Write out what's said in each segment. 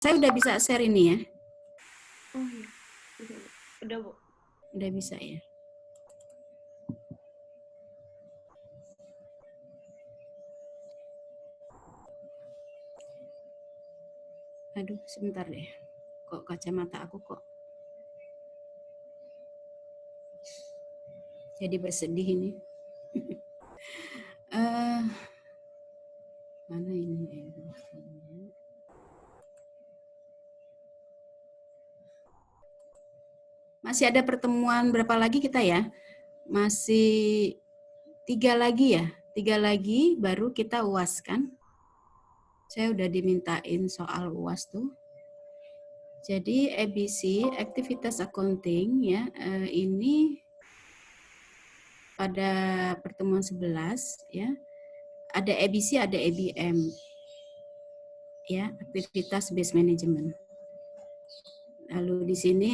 Saya udah bisa share ini ya? Oh iya, bisa, Bu. Udah, Bu. Udah bisa ya? Aduh, sebentar deh. Kok kacamata aku kok jadi bersedih ini. Mana ini? Masih ada pertemuan berapa lagi kita ya? Masih 3 lagi ya? 3 lagi baru kita UAS kan? Saya udah dimintain soal UAS tuh. Jadi ABC, aktivitas accounting ya, ini pada pertemuan 11 ya. Ada ABC, ada ABM. Ya, aktivitas based management. Lalu di sini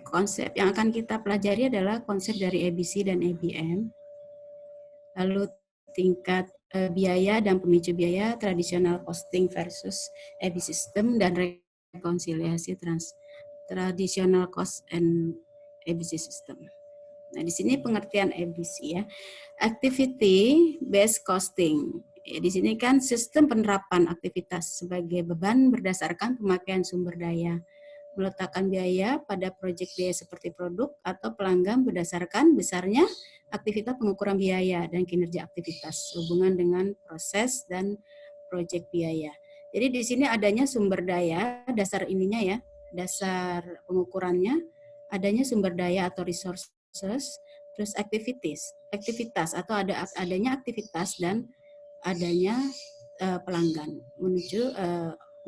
konsep yang akan kita pelajari adalah konsep dari ABC dan ABM. Lalu tingkat biaya dan pemicu biaya, tradisional costing versus ABC system, dan rekonsiliasi tradisional cost and ABC system. Nah, di sini pengertian ABC ya. Activity based costing. Di sini kan sistem penerapan aktivitas sebagai beban berdasarkan pemakaian sumber daya. Meletakkan biaya pada proyek biaya seperti produk atau pelanggan berdasarkan besarnya aktivitas pengukuran biaya dan kinerja aktivitas hubungan dengan proses dan proyek biaya. Jadi di sini adanya sumber daya, dasar ininya ya, dasar pengukurannya, adanya sumber daya atau resources, terus aktivitas atau adanya aktivitas dan adanya pelanggan menuju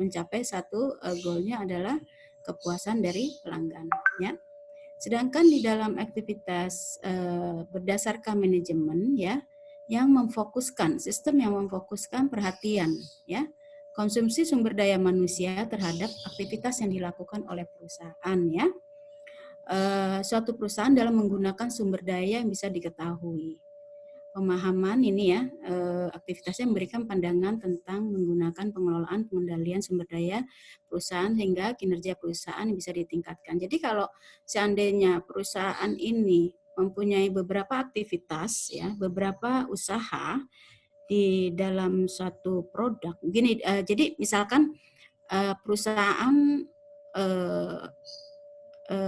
mencapai satu goalnya adalah kepuasan dari pelanggan ya. Sedangkan di dalam aktivitas berdasarkan manajemen ya, yang memfokuskan sistem yang memfokuskan perhatian ya, konsumsi sumber daya manusia terhadap aktivitas yang dilakukan oleh perusahaan ya. Suatu perusahaan dalam menggunakan sumber daya yang bisa diketahui. Pemahaman ini ya, aktivitasnya memberikan pandangan tentang menggunakan pengelolaan pengendalian sumber daya perusahaan sehingga kinerja perusahaan bisa ditingkatkan. Jadi kalau seandainya perusahaan ini mempunyai beberapa aktivitas ya, beberapa usaha di dalam suatu produk. Gini, jadi misalkan perusahaan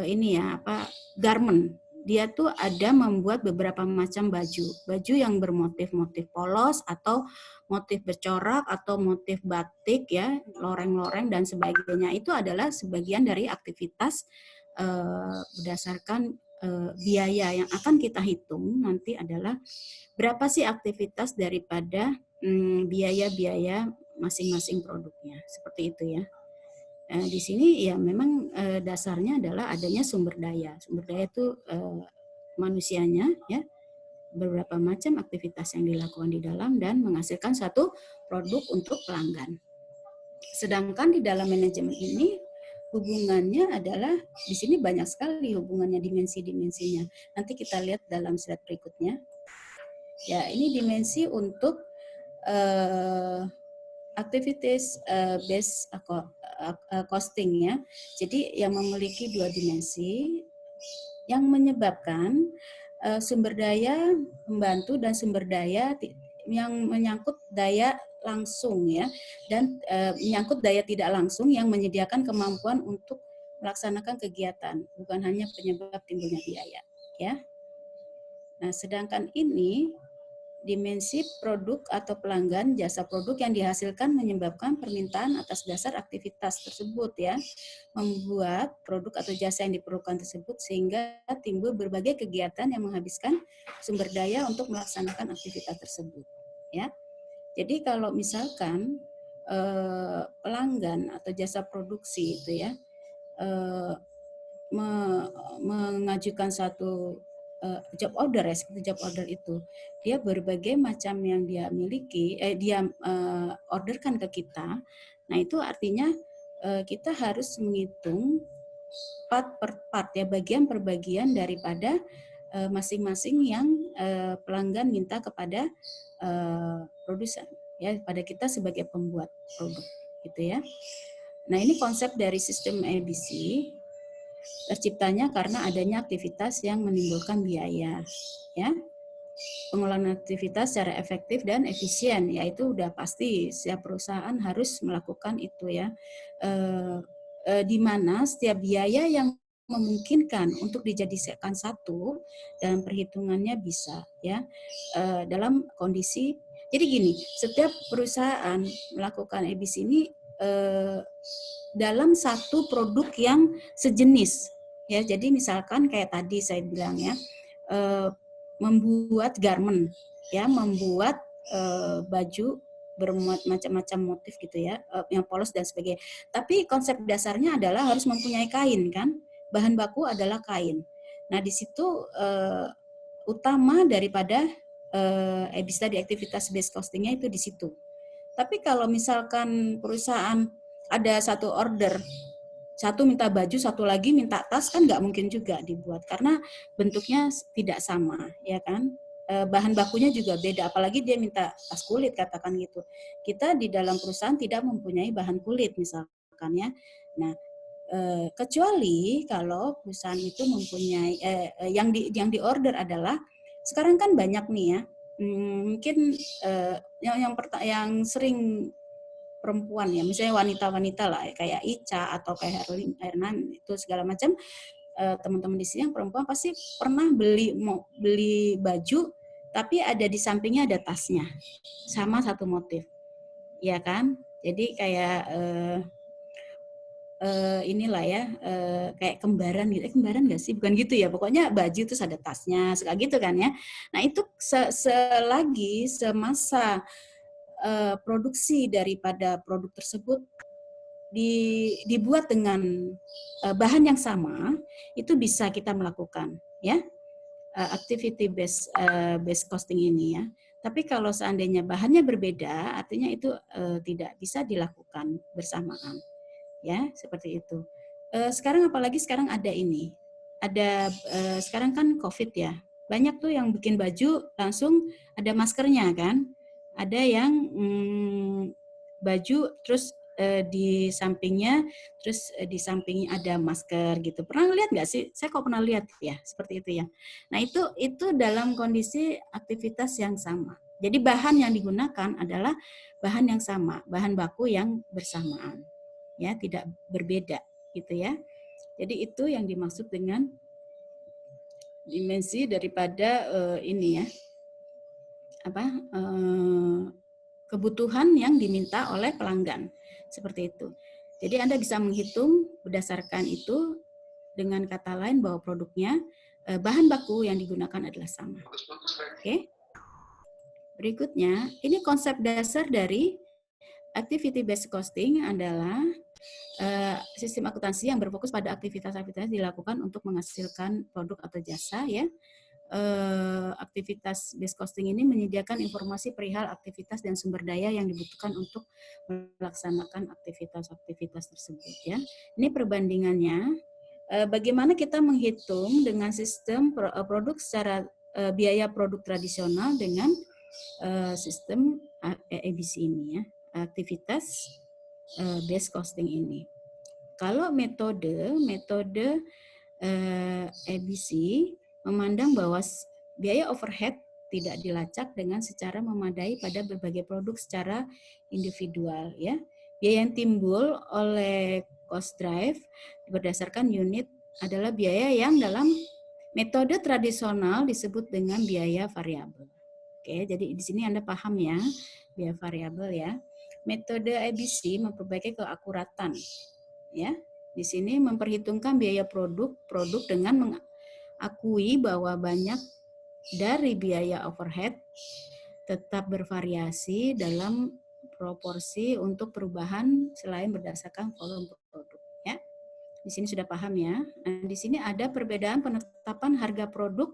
ini ya apa garment, dia tuh ada membuat beberapa macam baju yang bermotif-motif polos atau motif bercorak atau motif batik ya, loreng-loreng dan sebagainya. Itu adalah sebagian dari aktivitas berdasarkan biaya yang akan kita hitung nanti adalah berapa sih aktivitas daripada biaya-biaya masing-masing produknya, seperti itu ya. Di sini ya memang dasarnya adalah adanya sumber daya. Sumber daya itu manusianya ya, beberapa macam aktivitas yang dilakukan di dalam dan menghasilkan satu produk untuk pelanggan. Sedangkan di dalam manajemen ini hubungannya adalah di sini banyak sekali hubungannya, dimensi-dimensinya. Nanti kita lihat dalam slide berikutnya. Ya, ini dimensi untuk activities based costing ya. Jadi yang memiliki dua dimensi yang menyebabkan sumber daya pembantu dan sumber daya yang menyangkut daya langsung ya, dan menyangkut daya tidak langsung yang menyediakan kemampuan untuk melaksanakan kegiatan, bukan hanya penyebab timbulnya biaya ya. Nah, sedangkan ini dimensi produk atau pelanggan jasa produk yang dihasilkan menyebabkan permintaan atas dasar aktivitas tersebut ya, membuat produk atau jasa yang diperlukan tersebut sehingga timbul berbagai kegiatan yang menghabiskan sumber daya untuk melaksanakan aktivitas tersebut ya. Jadi kalau misalkan pelanggan atau jasa produksi itu ya mengajukan satu job order ya, seperti job order itu dia berbagai macam yang dia miliki, dia orderkan ke kita. Nah itu artinya kita harus menghitung part per part ya, bagian per bagian daripada masing-masing yang pelanggan minta kepada produsen ya, pada kita sebagai pembuat produk gitu ya. Nah, ini konsep dari sistem ABC terciptanya karena adanya aktivitas yang menimbulkan biaya, ya. Pengelolaan aktivitas secara efektif dan efisien, yaitu udah pasti setiap perusahaan harus melakukan itu, ya. Di mana setiap biaya yang memungkinkan untuk dijadikan satu dalam perhitungannya bisa, ya, dalam kondisi. Jadi gini, setiap perusahaan melakukan ABC ini dalam satu produk yang sejenis, ya. Jadi misalkan kayak tadi saya bilang, ya, membuat garment, ya, membuat baju bermuat macam-macam motif gitu, ya, yang polos dan sebagainya. Tapi konsep dasarnya adalah harus mempunyai kain, kan? Bahan baku adalah kain. Nah, di situ utama daripada bisa di aktivitas based costingnya itu di situ. Tapi kalau misalkan perusahaan ada satu order, satu minta baju, satu lagi minta tas, kan nggak mungkin juga dibuat karena bentuknya tidak sama, ya kan? Bahan bakunya juga beda, apalagi dia minta tas kulit, katakan gitu. Kita di dalam perusahaan tidak mempunyai bahan kulit misalkan, ya. Nah, kecuali kalau perusahaan itu mempunyai yang di order adalah sekarang kan banyak nih, ya. Mungkin yang sering perempuan, ya, misalnya wanita-wanita lah, kayak Ica atau kayak Hernan itu segala macam, teman-teman di sini yang perempuan pasti pernah beli baju tapi ada di sampingnya ada tasnya sama satu motif, ya kan? Jadi kayak inilah, ya, kayak kembaran gitu. Kembaran nggak sih? Bukan gitu, ya. Pokoknya baju terus ada tasnya, suka gitu kan, ya. Nah, itu selagi semasa produksi daripada produk tersebut dibuat dengan bahan yang sama, itu bisa kita melakukan, ya, activity based costing ini, ya. Tapi kalau seandainya bahannya berbeda, artinya itu tidak bisa dilakukan bersamaan, ya, seperti itu. Sekarang apalagi sekarang ada ini, ada sekarang kan COVID, ya, banyak tuh yang bikin baju langsung ada maskernya, kan, ada yang baju terus di sampingnya, terus di sampingnya ada masker gitu. Pernah lihat nggak sih? Saya kok pernah lihat, ya, seperti itu, ya. Nah, itu dalam kondisi aktivitas yang sama. Jadi bahan yang digunakan adalah bahan yang sama, bahan baku yang bersamaan, ya, tidak berbeda gitu, ya. Jadi itu yang dimaksud dengan dimensi daripada ini, ya, apa, kebutuhan yang diminta oleh pelanggan, seperti itu. Jadi Anda bisa menghitung berdasarkan itu, dengan kata lain bahwa produknya bahan baku yang digunakan adalah sama. Oke. Berikutnya, ini konsep dasar dari activity based costing adalah sistem akuntansi yang berfokus pada aktivitas-aktivitas dilakukan untuk menghasilkan produk atau jasa, ya. Aktivitas based costing ini menyediakan informasi perihal aktivitas dan sumber daya yang dibutuhkan untuk melaksanakan aktivitas-aktivitas tersebut, ya. Ini perbandingannya, bagaimana kita menghitung dengan sistem produk secara biaya produk tradisional dengan sistem ABC ini, ya, aktivitas based costing ini. Kalau metode ABC memandang bahwa biaya overhead tidak dilacak dengan secara memadai pada berbagai produk secara individual, ya. Biaya yang timbul oleh cost drive berdasarkan unit adalah biaya yang dalam metode tradisional disebut dengan biaya variabel. Oke, jadi di sini Anda paham, ya, biaya variabel, ya. Metode ABC memperbaiki keakuratan, ya. Di sini memperhitungkan biaya produk dengan mengakui bahwa banyak dari biaya overhead tetap bervariasi dalam proporsi untuk perubahan selain berdasarkan volume produk, ya. Di sini sudah paham, ya. Nah, di sini ada perbedaan penetapan harga produk,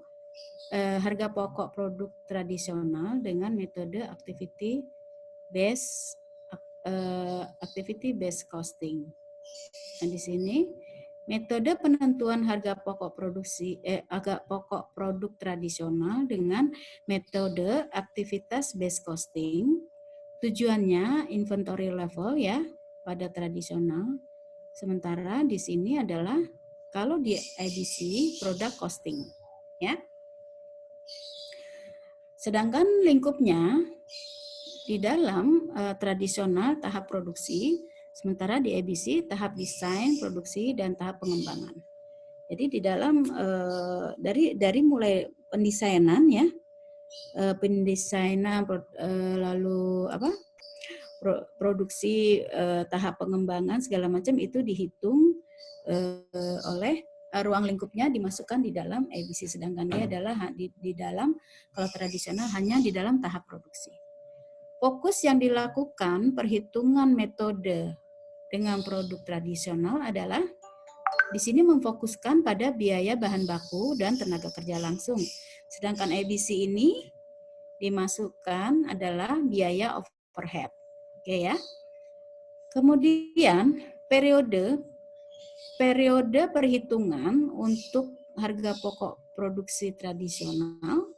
harga pokok produk tradisional dengan metode activity based costing. Nah, di sini metode penentuan harga pokok produk tradisional dengan metode aktivitas based costing, tujuannya inventory level, ya, pada tradisional. Sementara di sini adalah kalau di ABC product costing, ya. Sedangkan lingkupnya di dalam tradisional tahap produksi, sementara di ABC tahap desain, produksi, dan tahap pengembangan. Jadi di dalam dari mulai pendesainan ya, pendesainan lalu produksi, tahap pengembangan segala macam itu dihitung oleh ruang lingkupnya dimasukkan di dalam ABC, sedangkan dia adalah di dalam, kalau tradisional hanya di dalam tahap produksi. Fokus yang dilakukan perhitungan metode dengan produk tradisional adalah di sini memfokuskan pada biaya bahan baku dan tenaga kerja langsung. Sedangkan ABC ini dimasukkan adalah biaya overhead. Oke ya. Kemudian periode perhitungan untuk harga pokok produksi tradisional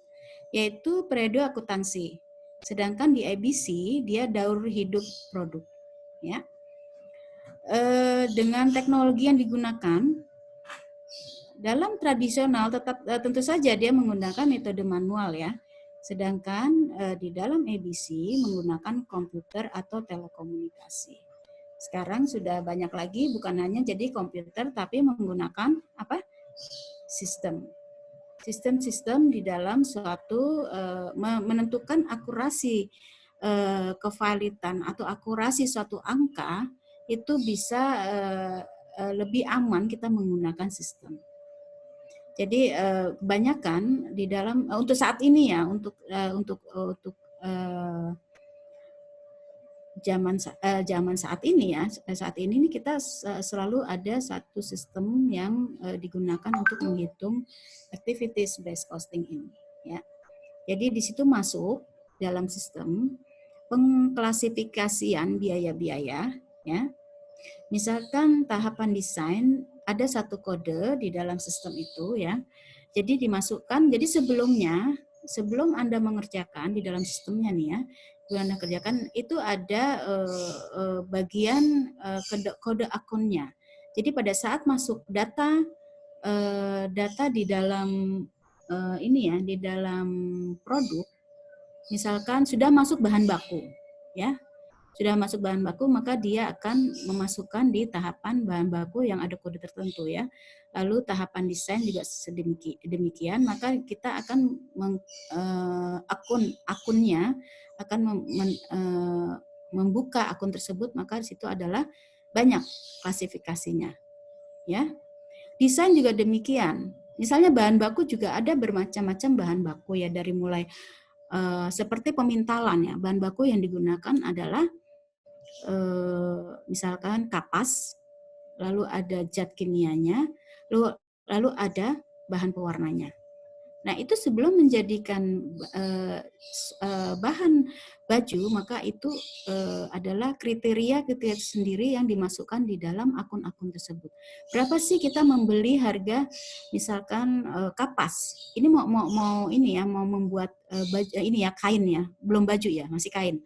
yaitu periode akuntansi. Sedangkan di ABC dia daur hidup produk, ya. Dengan teknologi yang digunakan dalam tradisional tetap tentu saja dia menggunakan metode manual ya. Sedangkan di dalam ABC menggunakan komputer atau telekomunikasi. Sekarang sudah banyak lagi bukan hanya jadi komputer tapi menggunakan sistem di dalam suatu menentukan akurasi kevalitan atau akurasi suatu angka itu bisa lebih aman kita menggunakan sistem. Jadi kebanyakan di dalam untuk saat ini ya untuk zaman saat ini ya, saat ini kita selalu ada satu sistem yang digunakan untuk menghitung activities based costing ini ya. Jadi di situ masuk dalam sistem pengklasifikasian biaya-biaya ya. Misalkan tahapan desain ada satu kode di dalam sistem itu ya. Jadi dimasukkan, jadi sebelum Anda mengerjakan di dalam sistemnya nih ya, Anda kerjakan itu ada bagian kode akunnya. Jadi pada saat masuk data di dalam ini ya, di dalam produk, misalkan sudah masuk bahan baku ya. Sudah masuk bahan baku, maka dia akan memasukkan di tahapan bahan baku yang ada kode tertentu ya. Lalu tahapan desain juga demikian, maka kita akan akunnya akan membuka akun tersebut, maka di situ adalah banyak klasifikasinya. Ya. Desain juga demikian. Misalnya bahan baku juga ada bermacam-macam bahan baku ya, dari mulai seperti pemintalan ya. Bahan baku yang digunakan adalah misalkan kapas, lalu ada zat kimianya, lalu ada bahan pewarnanya. Nah itu sebelum menjadikan bahan baju, maka itu adalah kriteria sendiri yang dimasukkan di dalam akun-akun tersebut. Berapa sih kita membeli harga, misalkan kapas? Ini mau ini ya, mau membuat baju ini ya, kain ya, belum baju ya, masih kain.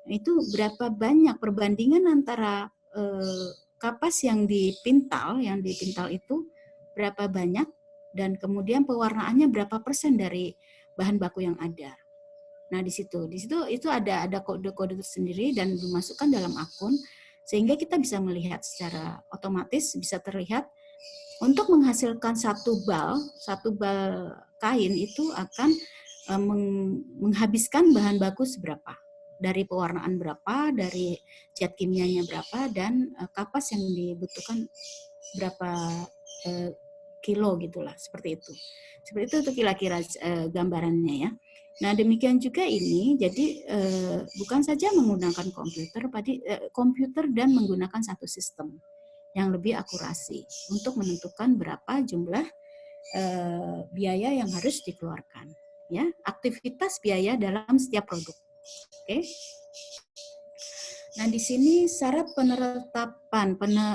Itu berapa banyak perbandingan antara kapas yang dipintal itu berapa banyak, dan kemudian pewarnaannya berapa persen dari bahan baku yang ada. Nah di situ itu ada kode-kode tersendiri dan dimasukkan dalam akun sehingga kita bisa melihat secara otomatis, bisa terlihat untuk menghasilkan satu bal kain itu akan menghabiskan bahan baku seberapa, dari pewarnaan berapa, dari zat kimianya berapa, dan kapas yang dibutuhkan berapa kilo gitulah, seperti itu. Seperti itu untuk kira-kira gambarannya ya. Nah demikian juga ini, jadi bukan saja menggunakan komputer dan menggunakan satu sistem yang lebih akurasi untuk menentukan berapa jumlah biaya yang harus dikeluarkan. Ya, aktivitas biaya dalam setiap produk. Oke. Nah, di sini syarat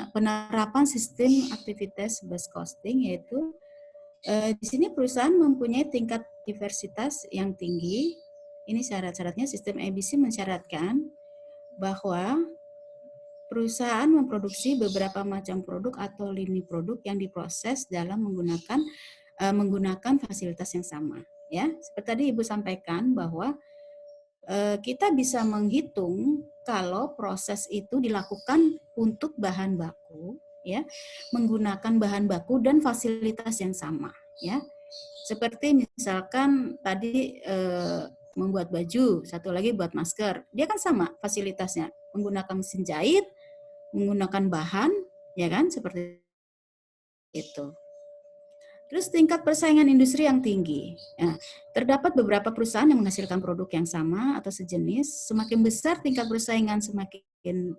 penerapan sistem aktivitas based costing yaitu di sini perusahaan mempunyai tingkat diversitas yang tinggi. Ini syarat-syaratnya. Sistem ABC mensyaratkan bahwa perusahaan memproduksi beberapa macam produk atau lini produk yang diproses dalam menggunakan fasilitas yang sama. Ya, seperti tadi Ibu sampaikan bahwa kita bisa menghitung kalau proses itu dilakukan untuk bahan baku, ya, menggunakan bahan baku dan fasilitas yang sama, ya. Seperti misalkan tadi membuat baju, satu lagi buat masker, dia kan sama fasilitasnya, menggunakan mesin jahit, menggunakan bahan, ya kan, seperti itu. Terus tingkat persaingan industri yang tinggi. Nah, terdapat beberapa perusahaan yang menghasilkan produk yang sama atau sejenis. Semakin besar tingkat persaingan, semakin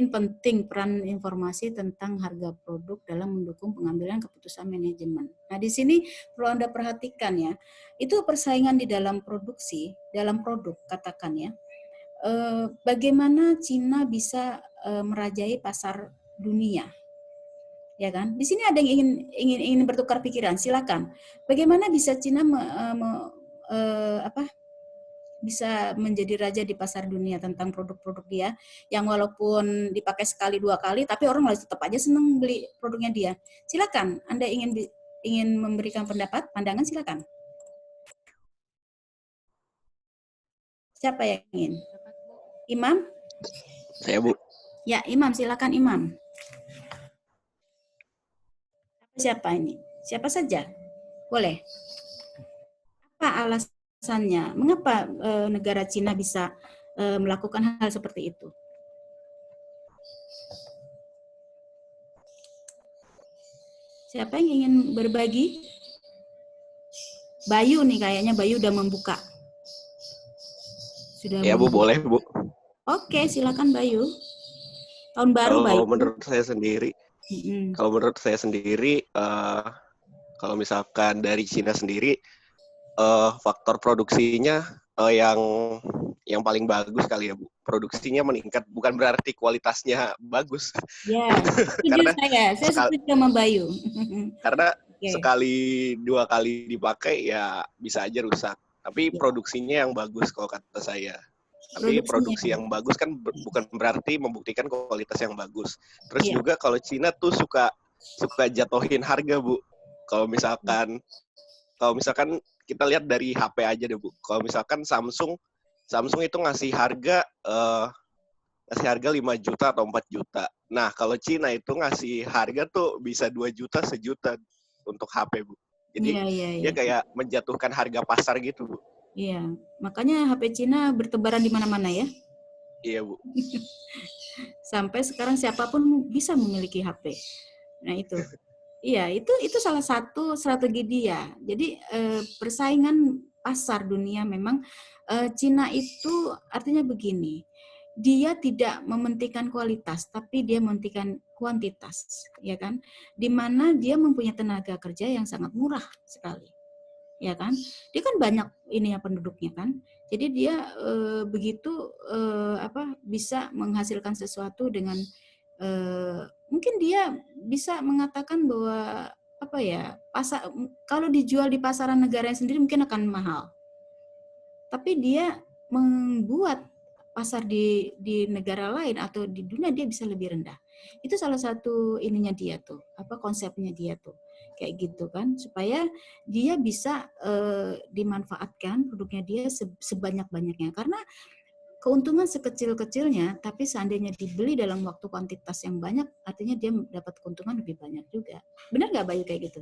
penting peran informasi tentang harga produk dalam mendukung pengambilan keputusan manajemen. Nah, di sini perlu Anda perhatikan ya, itu persaingan di dalam produksi, dalam produk katakan ya, bagaimana Cina bisa merajai pasar dunia. Ya kan? Di sini ada yang ingin bertukar pikiran, silakan. Bagaimana bisa Cina bisa menjadi raja di pasar dunia tentang produk-produk dia yang walaupun dipakai sekali dua kali tapi orang masih tetap aja senang beli produknya dia. Silakan, Anda ingin memberikan pendapat, pandangan, silakan. Siapa yang ingin? Imam? Saya, Bu. Ya, Imam, silakan Imam. Siapa ini? Siapa saja? Boleh. Apa alasannya? Mengapa negara Cina bisa melakukan hal seperti itu? Siapa yang ingin berbagi? Bayu nih, kayaknya Bayu udah membuka. Sudah Ya, Bu, boleh, Bu. Oke, silakan Bayu. Tahun baru, Bayu. Kalau menurut saya sendiri, kalau misalkan dari Cina sendiri, faktor produksinya yang paling bagus kali ya, Bu. Produksinya meningkat, bukan berarti kualitasnya bagus. Ya, setuju saya setuju sama Bayu. Karena sekali, dua kali dipakai ya bisa aja rusak. Tapi produksinya yang bagus kalau kata saya. Tapi produksi yang bagus kan bukan berarti membuktikan kualitas yang bagus. Terus juga kalau Cina tuh suka jatuhin harga, Bu. Kalau misalkan kita lihat dari HP aja deh, Bu. Kalau misalkan Samsung itu ngasih harga 5 juta atau 4 juta. Nah, kalau Cina itu ngasih harga tuh bisa 2 juta, sejuta untuk HP, Bu. Jadi dia kayak menjatuhkan harga pasar gitu, Bu. Iya, makanya HP Cina bertebaran di mana-mana ya. Iya, Bu. Sampai sekarang siapapun bisa memiliki HP. Nah, itu. Iya, itu salah satu strategi dia. Jadi persaingan pasar dunia memang Cina itu artinya begini. Dia tidak mementingkan kualitas, tapi dia mementingkan kuantitas, ya kan? Di mana dia mempunyai tenaga kerja yang sangat murah sekali. Ya kan, dia kan banyak ininya penduduknya kan, jadi dia bisa menghasilkan sesuatu dengan mungkin dia bisa mengatakan bahwa pasar kalau dijual di pasaran negara sendiri mungkin akan mahal, tapi dia membuat pasar di negara lain atau di dunia dia bisa lebih rendah. Itu salah satu ininya dia tuh, konsepnya dia tuh. Kayak gitu kan, supaya dia bisa dimanfaatkan produknya dia sebanyak-banyaknya. Karena keuntungan sekecil-kecilnya, tapi seandainya dibeli dalam waktu kuantitas yang banyak, artinya dia dapat keuntungan lebih banyak juga. Benar nggak Bayu kayak gitu?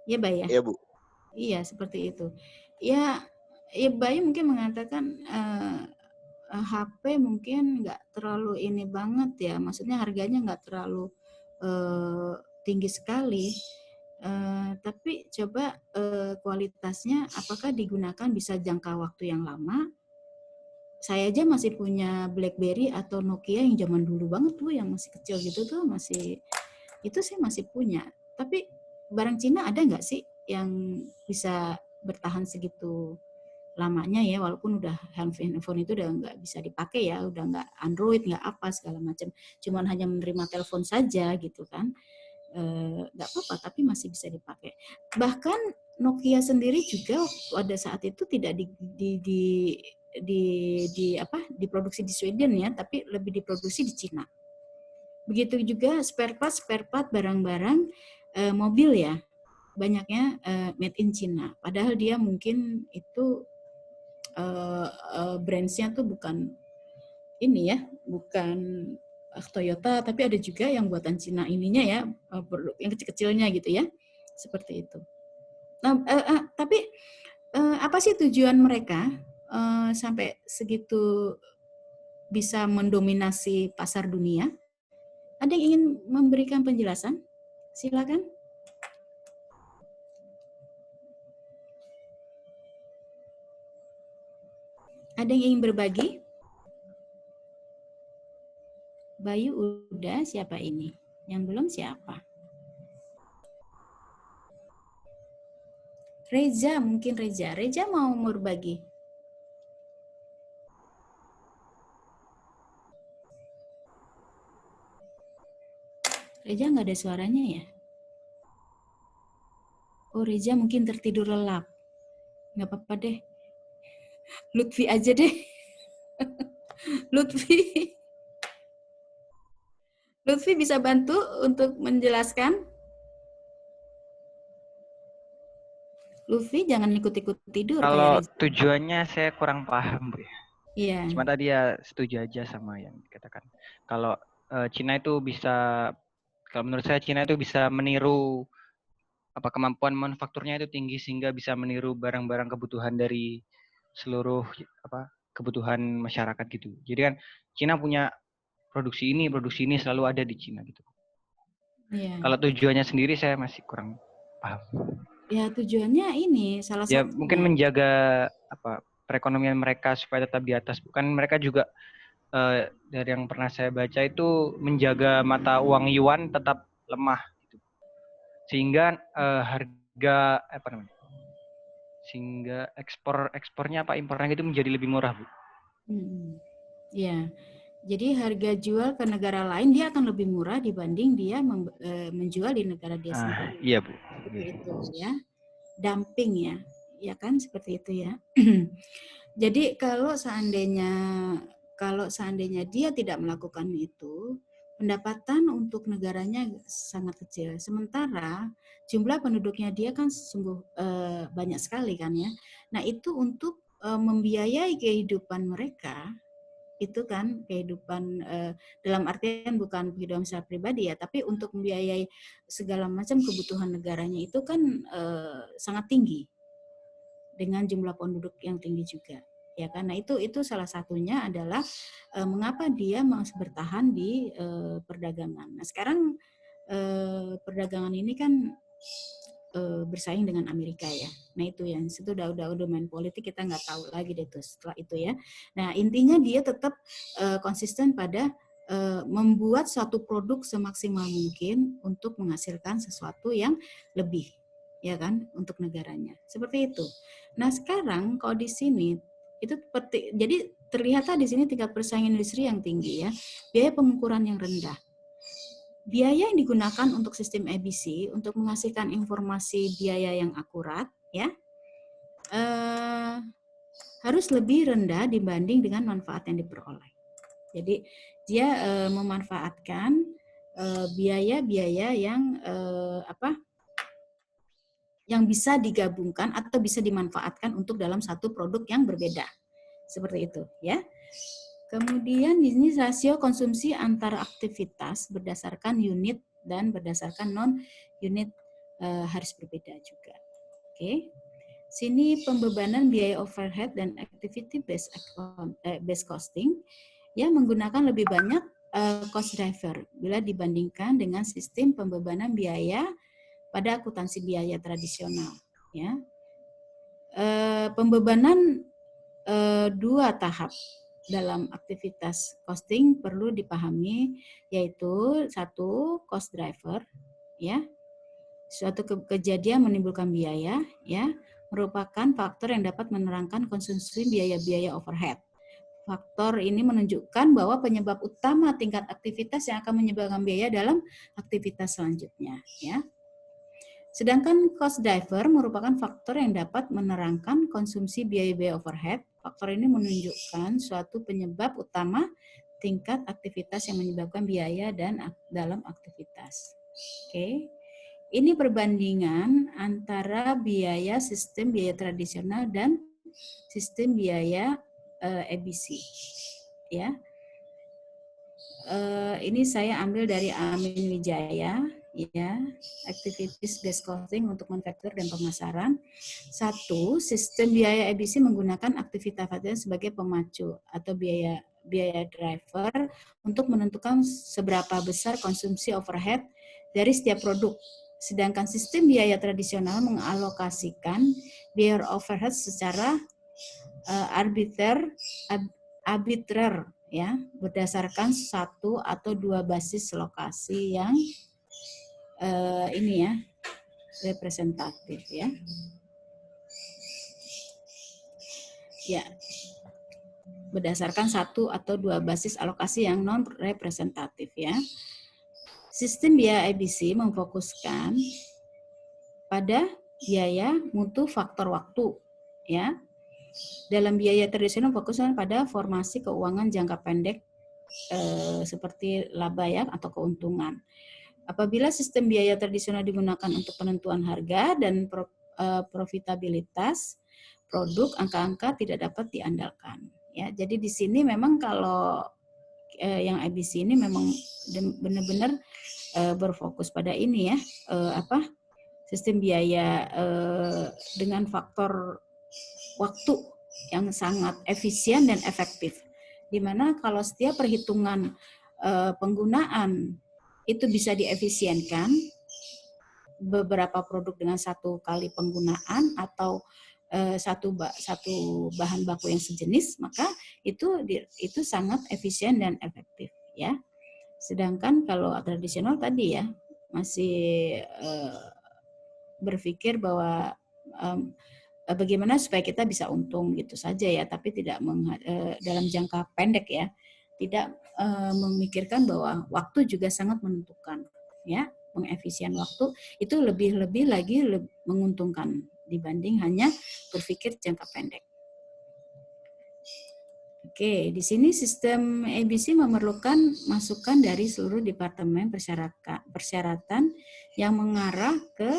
Iya Bayu ya? Iya, Bu. Iya, seperti itu. Ya Bayu mungkin mengatakan HP mungkin nggak terlalu ini banget ya, maksudnya harganya nggak terlalu tinggi sekali, tapi coba kualitasnya apakah digunakan bisa jangka waktu yang lama. Saya aja masih punya BlackBerry atau Nokia yang zaman dulu banget tuh, yang masih kecil gitu tuh, itu saya masih punya. Tapi barang Cina ada nggak sih yang bisa bertahan segitu lamanya ya, walaupun udah handphone itu udah nggak bisa dipakai ya, udah nggak Android, nggak apa segala macam, cuman hanya menerima telepon saja gitu kan, nggak apa-apa tapi masih bisa dipakai. Bahkan Nokia sendiri juga pada saat itu tidak diproduksi di Sweden ya, tapi lebih diproduksi di Cina. Begitu juga spare part barang-barang mobil ya, banyaknya made in China. Padahal dia mungkin itu brands-nya tuh bukan ini ya, bukan Toyota, tapi ada juga yang buatan Cina ininya ya, produk yang kecil-kecilnya gitu ya, seperti itu. Nah, tapi apa sih tujuan mereka sampai segitu bisa mendominasi pasar dunia? Ada yang ingin memberikan penjelasan? Silakan. Ada yang ingin berbagi? Bayu udah, siapa ini? Yang belum siapa? Reza, mungkin Reza. Reza mau berbagi. Reza nggak ada suaranya ya? Oh, Reza mungkin tertidur lelap. Nggak apa-apa deh. Lutfi aja deh. Lutfi. Lutfi bisa bantu untuk menjelaskan? Lutfi jangan ikut-ikut tidur. Kalau tujuannya saya kurang paham, Bu. Iya. Cuma tadi ya setuju aja sama yang dikatakan. Kalau Cina itu bisa, kalau menurut saya Cina itu bisa meniru kemampuan manufakturnya itu tinggi sehingga bisa meniru barang-barang kebutuhan dari seluruh kebutuhan masyarakat gitu. Jadi kan Cina punya produksi ini selalu ada di Cina gitu. Iya. Kalau tujuannya sendiri saya masih kurang paham. Ya tujuannya ini salah satu. Ya mungkin menjaga perekonomian mereka supaya tetap di atas. Bukan mereka juga dari yang pernah saya baca itu menjaga mata uang yuan tetap lemah, gitu. Sehingga harga sehingga ekspornya impornya itu menjadi lebih murah, Bu. Ya, jadi harga jual ke negara lain dia akan lebih murah dibanding dia menjual di negara dia sendiri. Iya, Bu. Seperti itu ya, dumping ya kan seperti itu ya. Jadi kalau seandainya dia tidak melakukan itu, pendapatan untuk negaranya sangat kecil. Sementara jumlah penduduknya dia kan sungguh banyak sekali kan ya. Nah itu untuk membiayai kehidupan mereka, itu kan kehidupan dalam artian bukan kehidupan secara pribadi ya, tapi untuk membiayai segala macam kebutuhan negaranya itu kan sangat tinggi dengan jumlah penduduk yang tinggi juga. Ya karena itu salah satunya adalah mengapa dia masih bertahan di perdagangan. Nah sekarang perdagangan ini kan bersaing dengan Amerika ya. Nah itu yang situ udah main politik, kita nggak tahu lagi deh tuh setelah itu ya. Nah intinya dia tetap konsisten pada membuat suatu produk semaksimal mungkin untuk menghasilkan sesuatu yang lebih, ya kan, untuk negaranya. Seperti itu. Nah sekarang kalau di sini itu seperti, jadi terlihat di sini tingkat persaingan industri yang tinggi ya, biaya pengukuran yang rendah. Biaya yang digunakan untuk sistem ABC untuk menghasilkan informasi biaya yang akurat ya harus lebih rendah dibanding dengan manfaat yang diperoleh. Jadi dia memanfaatkan biaya-biaya yang bisa digabungkan atau bisa dimanfaatkan untuk dalam satu produk yang berbeda. Seperti itu ya. Kemudian di sini rasio konsumsi antara aktivitas berdasarkan unit dan berdasarkan non-unit harus berbeda juga. Oke. Sini pembebanan biaya overhead dan activity based costing yang menggunakan lebih banyak cost driver bila dibandingkan dengan sistem pembebanan biaya pada akuntansi biaya tradisional. Ya. Pembebanan dua tahap dalam aktivitas costing perlu dipahami, yaitu satu cost driver ya, suatu kejadian menimbulkan biaya ya, merupakan faktor yang dapat menerangkan konsumsi biaya-biaya overhead. Faktor ini menunjukkan bahwa penyebab utama tingkat aktivitas yang akan menyebabkan biaya dalam aktivitas selanjutnya ya. Sedangkan cost driver merupakan faktor yang dapat menerangkan konsumsi biaya-biaya overhead Faktor ini menunjukkan suatu penyebab utama tingkat aktivitas yang menyebabkan biaya dan dalam aktivitas. Oke. Ini perbandingan antara biaya sistem biaya tradisional dan sistem biaya EBC. Ya. Ini saya ambil dari Amin Wijaya, ya, activities based costing untuk manufaktur dan pemasaran. 1, sistem biaya EBC menggunakan aktivitas sebagai pemacu atau biaya driver untuk menentukan seberapa besar konsumsi overhead dari setiap produk. Sedangkan sistem biaya tradisional mengalokasikan biaya overhead secara arbitrer, ya, berdasarkan 1 atau 2 basis lokasi yang ini ya, representatif ya. Ya, berdasarkan 1 atau 2 basis alokasi yang non representatif ya. Sistem biaya EBC memfokuskan pada biaya mutu faktor waktu ya. Dalam biaya tradisional fokuskan pada formasi keuangan jangka pendek seperti laba ya atau keuntungan. Apabila sistem biaya tradisional digunakan untuk penentuan harga dan profitabilitas produk, angka-angka tidak dapat diandalkan. Ya, jadi di sini memang kalau yang EBC ini memang benar-benar berfokus pada ini ya, sistem biaya dengan faktor waktu yang sangat efisien dan efektif. Di mana kalau setiap perhitungan penggunaan itu bisa diefisienkan, beberapa produk dengan 1 kali penggunaan atau satu bahan baku yang sejenis, maka itu sangat efisien dan efektif ya. Sedangkan kalau tradisional tadi ya masih berpikir bahwa bagaimana supaya kita bisa untung gitu saja ya, tapi tidak dalam jangka pendek ya, tidak memikirkan bahwa waktu juga sangat menentukan ya, mengefisien waktu itu lebih lagi menguntungkan dibanding hanya berpikir jangka pendek. Oke, di sini sistem EBC memerlukan masukan dari seluruh departemen persyaratan yang mengarah ke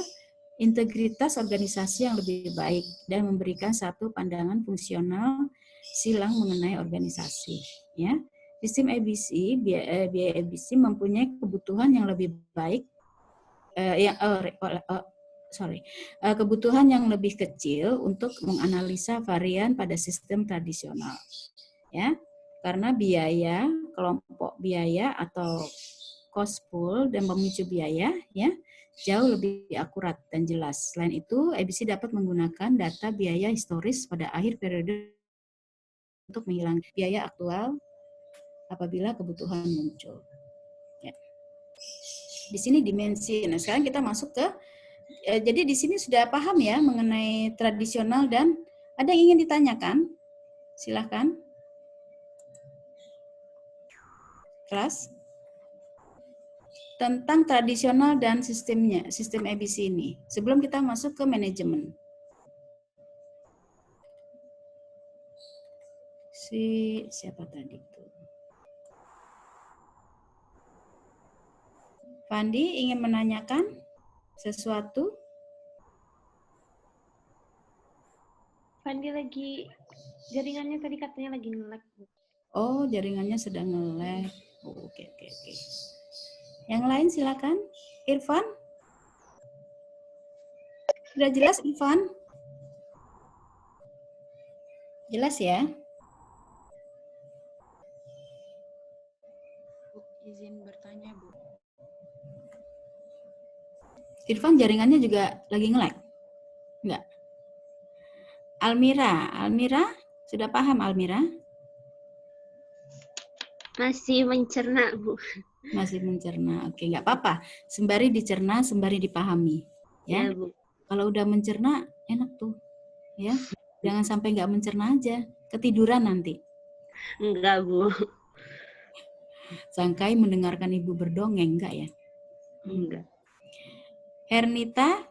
integritas organisasi yang lebih baik dan memberikan satu pandangan fungsional silang mengenai organisasi. Ya, sistem EBC, biaya EBC mempunyai kebutuhan yang lebih baik, kebutuhan yang lebih kecil untuk menganalisa varian pada sistem tradisional. Ya, karena biaya, kelompok biaya atau cost pool dan pemicu biaya ya jauh lebih akurat dan jelas. Selain itu, EBC dapat menggunakan data biaya historis pada akhir periode untuk menghilangkan biaya aktual apabila kebutuhan muncul. Ya. Di sini dimensi. Nah, sekarang kita masuk ke jadi di sini sudah paham ya mengenai tradisional dan ada yang ingin ditanyakan? Silakan. Kelas tentang tradisional dan sistemnya, sistem EBC ini. Sebelum kita masuk ke manajemen. Siapa tadi itu? Fandi ingin menanyakan sesuatu? Fandi lagi, jaringannya tadi katanya lagi nge-lag. Oh, jaringannya sedang nge-lag. Oh, oke. Yang lain silakan. Irfan? Sudah jelas Irfan? Jelas ya? Bu, izin bertanya, Bu. Irfan jaringannya juga lagi nge-lag? Enggak? Almira, sudah paham Almira? Masih mencerna, Bu. Masih mencerna. Oke, nggak apa-apa. Sembari dicerna, sembari dipahami. Ya, Bu. Kalau udah mencerna, enak tuh. Ya, jangan sampai nggak mencerna aja. Ketiduran nanti. Enggak, Bu. Sangkai mendengarkan ibu berdongeng, enggak ya? Enggak. Hernita,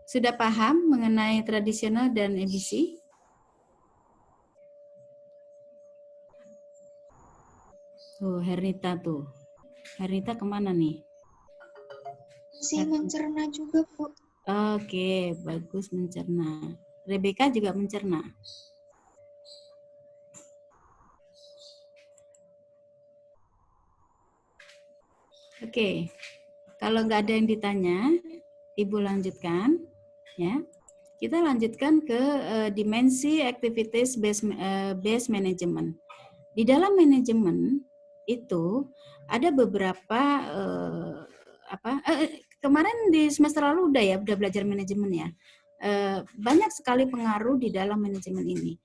sudah paham mengenai tradisional dan EBC? Tuh, Hernita tuh. Hernita kemana nih? Masih mencerna juga, Bu. Oke, bagus mencerna. Rebecca juga mencerna. Oke, kalau nggak ada yang ditanya, Ibu lanjutkan, ya. Kita lanjutkan ke dimensi activities based management. Di dalam manajemen itu ada beberapa kemarin di semester lalu udah belajar manajemen ya. Banyak sekali pengaruh di dalam manajemen ini.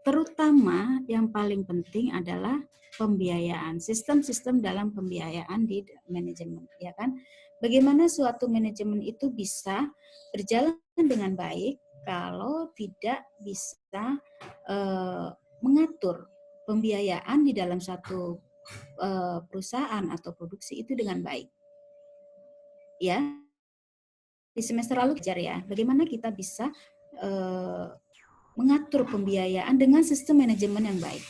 Terutama yang paling penting adalah pembiayaan, sistem-sistem dalam pembiayaan di manajemen, ya kan? Bagaimana suatu manajemen itu bisa berjalan dengan baik kalau tidak bisa mengatur pembiayaan di dalam satu perusahaan atau produksi itu dengan baik. Ya, di semester lalu belajar ya, bagaimana kita bisa mengatur pembiayaan dengan sistem manajemen yang baik,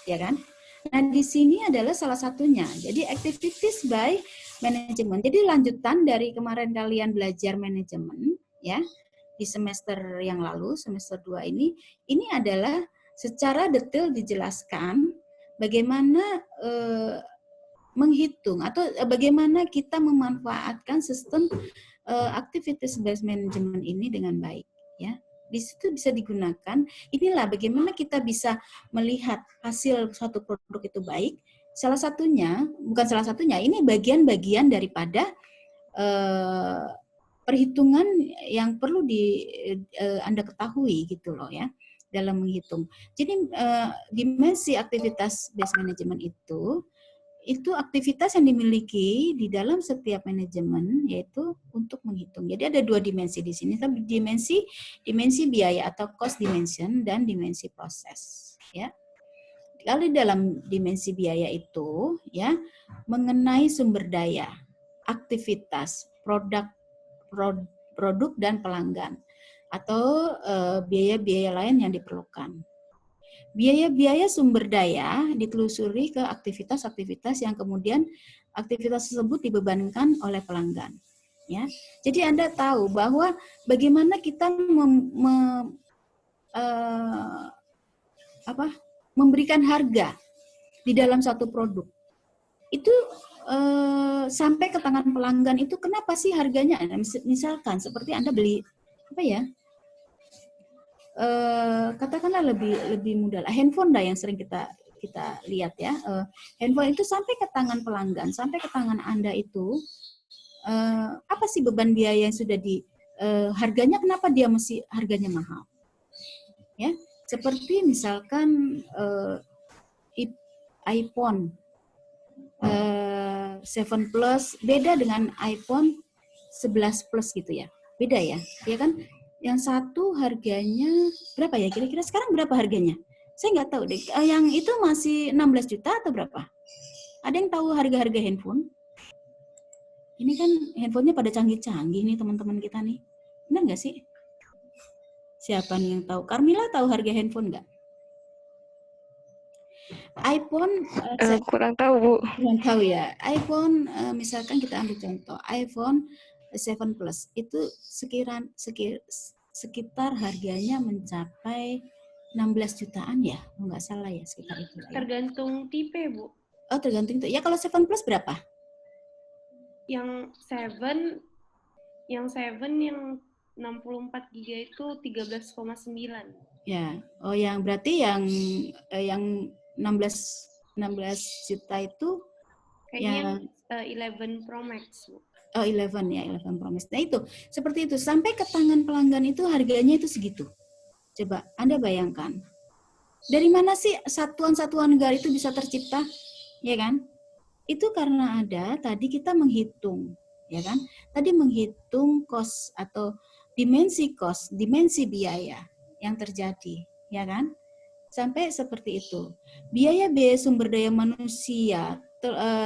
ya kan? Nah, di sini adalah salah satunya. Jadi activities by management. Jadi lanjutan dari kemarin kalian belajar manajemen, ya, di semester yang lalu, semester 2 ini adalah secara detail dijelaskan bagaimana menghitung atau bagaimana kita memanfaatkan sistem activities based management ini dengan baik, ya. Di situ bisa digunakan. Inilah bagaimana kita bisa melihat hasil suatu produk itu baik. Salah satunya, bukan salah satunya, ini bagian-bagian daripada perhitungan yang perlu Anda ketahui gitu loh ya dalam menghitung. Jadi dimensi aktivitas based management itu aktivitas yang dimiliki di dalam setiap manajemen yaitu untuk menghitung. Jadi ada dua dimensi di sini, tapi dimensi biaya atau cost dimension dan dimensi proses, ya. Kalau di dalam dimensi biaya itu ya mengenai sumber daya, aktivitas, produk dan pelanggan atau biaya-biaya lain yang diperlukan. Biaya-biaya sumber daya ditelusuri ke aktivitas-aktivitas yang kemudian aktivitas tersebut dibebankan oleh pelanggan. Ya, jadi Anda tahu bahwa bagaimana kita memberikan harga di dalam satu produk. Itu sampai ke tangan pelanggan itu kenapa sih harganya? Misalkan seperti Anda beli apa ya? Katakanlah lebih mudah lah, handphone dah yang sering kita lihat ya, handphone itu sampai ke tangan pelanggan, sampai ke tangan Anda itu apa sih beban biaya yang sudah harganya, kenapa dia mesti harganya mahal ya, seperti misalkan iPhone 7 Plus beda dengan iPhone 11 Plus gitu ya, beda ya kan. Yang satu harganya berapa ya kira-kira sekarang, berapa harganya? Saya nggak tahu deh. Yang itu masih 16 juta atau berapa? Ada yang tahu harga-harga handphone? Ini kan handphonenya pada canggih-canggih nih teman-teman kita nih. Benar nggak sih? Siapa nih yang tahu? Carmila tahu harga handphone nggak? iPhone kurang tahu, Bu. Kurang tahu ya. iPhone misalkan kita ambil contoh iPhone 7 Plus itu sekitar harganya mencapai 16 jutaan ya, kalau nggak salah ya, sekitar itu. Tergantung tipe, Bu. Oh, tergantung itu. Ya kalau 7 Plus berapa? Yang 7 yang 64 GB itu 13,9. Ya. Oh, yang berarti yang 16 juta itu kayaknya yang 11 Pro Max, Bu. Oh, 11 ya, 11 Pro Max. Nah itu, seperti itu. Sampai ke tangan pelanggan itu harganya itu segitu. Coba Anda bayangkan. Dari mana sih satuan-satuan negara itu bisa tercipta? Ya kan? Itu karena ada tadi kita menghitung, ya kan? Tadi menghitung cost atau dimensi cost, dimensi biaya yang terjadi, ya kan? Sampai seperti itu. Biaya-biaya sumber daya manusia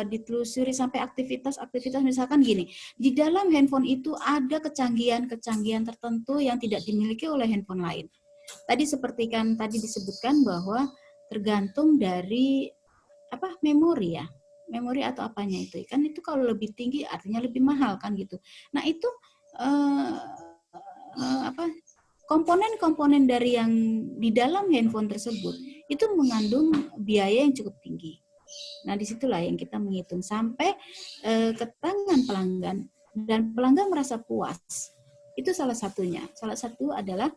ditelusuri sampai aktivitas misalkan gini, di dalam handphone itu ada kecanggihan tertentu yang tidak dimiliki oleh handphone lain. Tadi seperti kan tadi disebutkan bahwa tergantung dari memori ya, memori atau apanya itu kan, itu kalau lebih tinggi artinya lebih mahal kan gitu. Nah itu komponen-komponen dari yang di dalam handphone tersebut itu mengandung biaya yang cukup tinggi. Nah disitulah yang kita menghitung sampai ke tangan pelanggan dan pelanggan merasa puas. Itu salah satunya. Salah satu adalah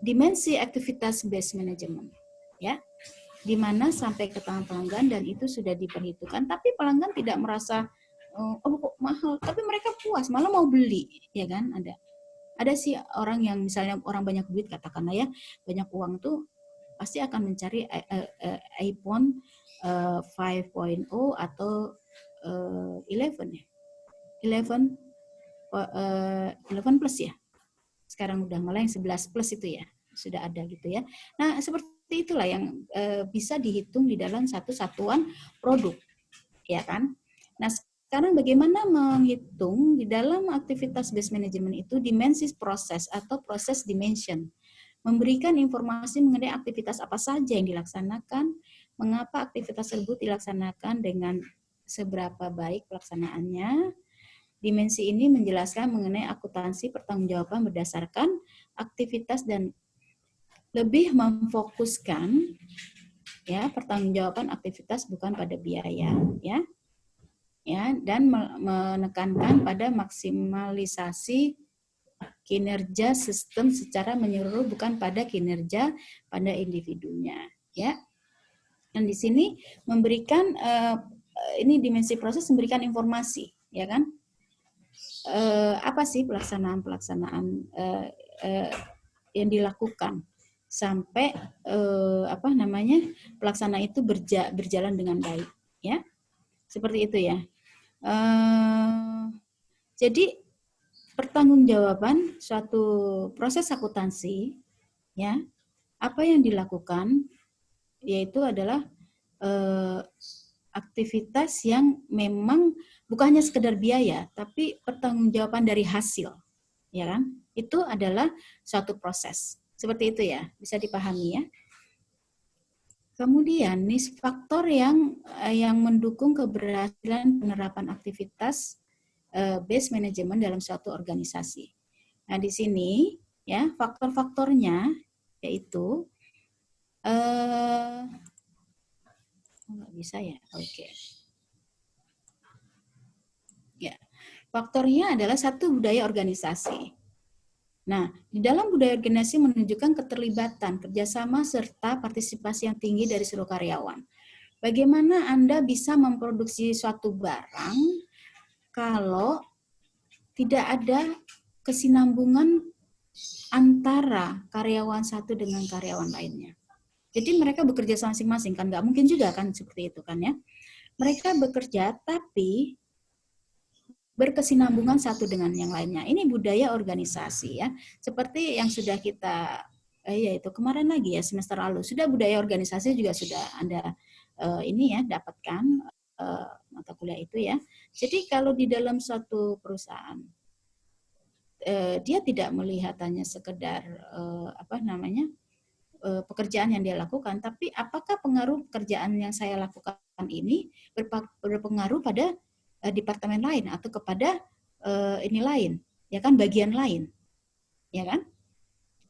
dimensi aktivitas based management, ya, di mana sampai ke tangan pelanggan dan itu sudah diperhitungkan, tapi pelanggan tidak merasa oh kok mahal, tapi mereka puas, malah mau beli, ya kan? Ada sih orang yang misalnya orang banyak duit, katakanlah ya, banyak uang tuh pasti akan mencari iPhone 5.0 atau 11 ya, 11 plus ya. Sekarang udah malah yang 11 plus itu ya, sudah ada gitu ya. Nah, seperti itulah yang bisa dihitung di dalam satu satuan produk, ya kan? Nah, sekarang bagaimana menghitung di dalam aktivitas based management itu dimensi proses atau proses dimension. Memberikan informasi mengenai aktivitas apa saja yang dilaksanakan, mengapa aktivitas tersebut dilaksanakan dengan seberapa baik pelaksanaannya. Dimensi ini menjelaskan mengenai akuntansi pertanggungjawaban berdasarkan aktivitas dan lebih memfokuskan ya pertanggungjawaban aktivitas bukan pada biaya ya dan menekankan pada maksimalisasi kinerja sistem secara menyeluruh bukan pada kinerja pada individunya ya. Dan di sini memberikan ini dimensi proses memberikan informasi ya kan. Apa sih pelaksanaan yang dilakukan sampai pelaksanaan itu berjalan dengan baik ya, seperti itu ya. Jadi pertanggungjawaban suatu proses akuntansi ya, apa yang dilakukan yaitu adalah aktivitas yang memang bukan hanya sekedar biaya, tapi pertanggungjawaban dari hasil, ya kan? Itu adalah suatu proses. Seperti itu ya, bisa dipahami ya. Kemudian nih faktor yang mendukung keberhasilan penerapan aktivitas based management dalam suatu organisasi. Nah di sini ya faktor-faktornya yaitu nggak bisa ya, oke. Ya, faktornya adalah satu budaya organisasi. Nah, di dalam budaya organisasi menunjukkan keterlibatan, kerjasama, serta partisipasi yang tinggi dari seluruh karyawan. Bagaimana Anda bisa memproduksi suatu barang kalau tidak ada kesinambungan antara karyawan satu dengan karyawan lainnya? Jadi mereka bekerja masing-masing kan, nggak mungkin juga kan seperti itu kan ya. Mereka bekerja tapi berkesinambungan satu dengan yang lainnya. Ini budaya organisasi ya. Seperti yang sudah kita yaitu kemarin lagi ya semester lalu sudah budaya organisasi juga sudah Anda ini ya dapatkan mata kuliah itu ya. Jadi kalau di dalam suatu perusahaan dia tidak melihat hanya sekedar pekerjaan yang dia lakukan, tapi apakah pengaruh pekerjaan yang saya lakukan ini berpengaruh pada departemen lain atau kepada ini lain, ya kan, bagian lain, ya kan?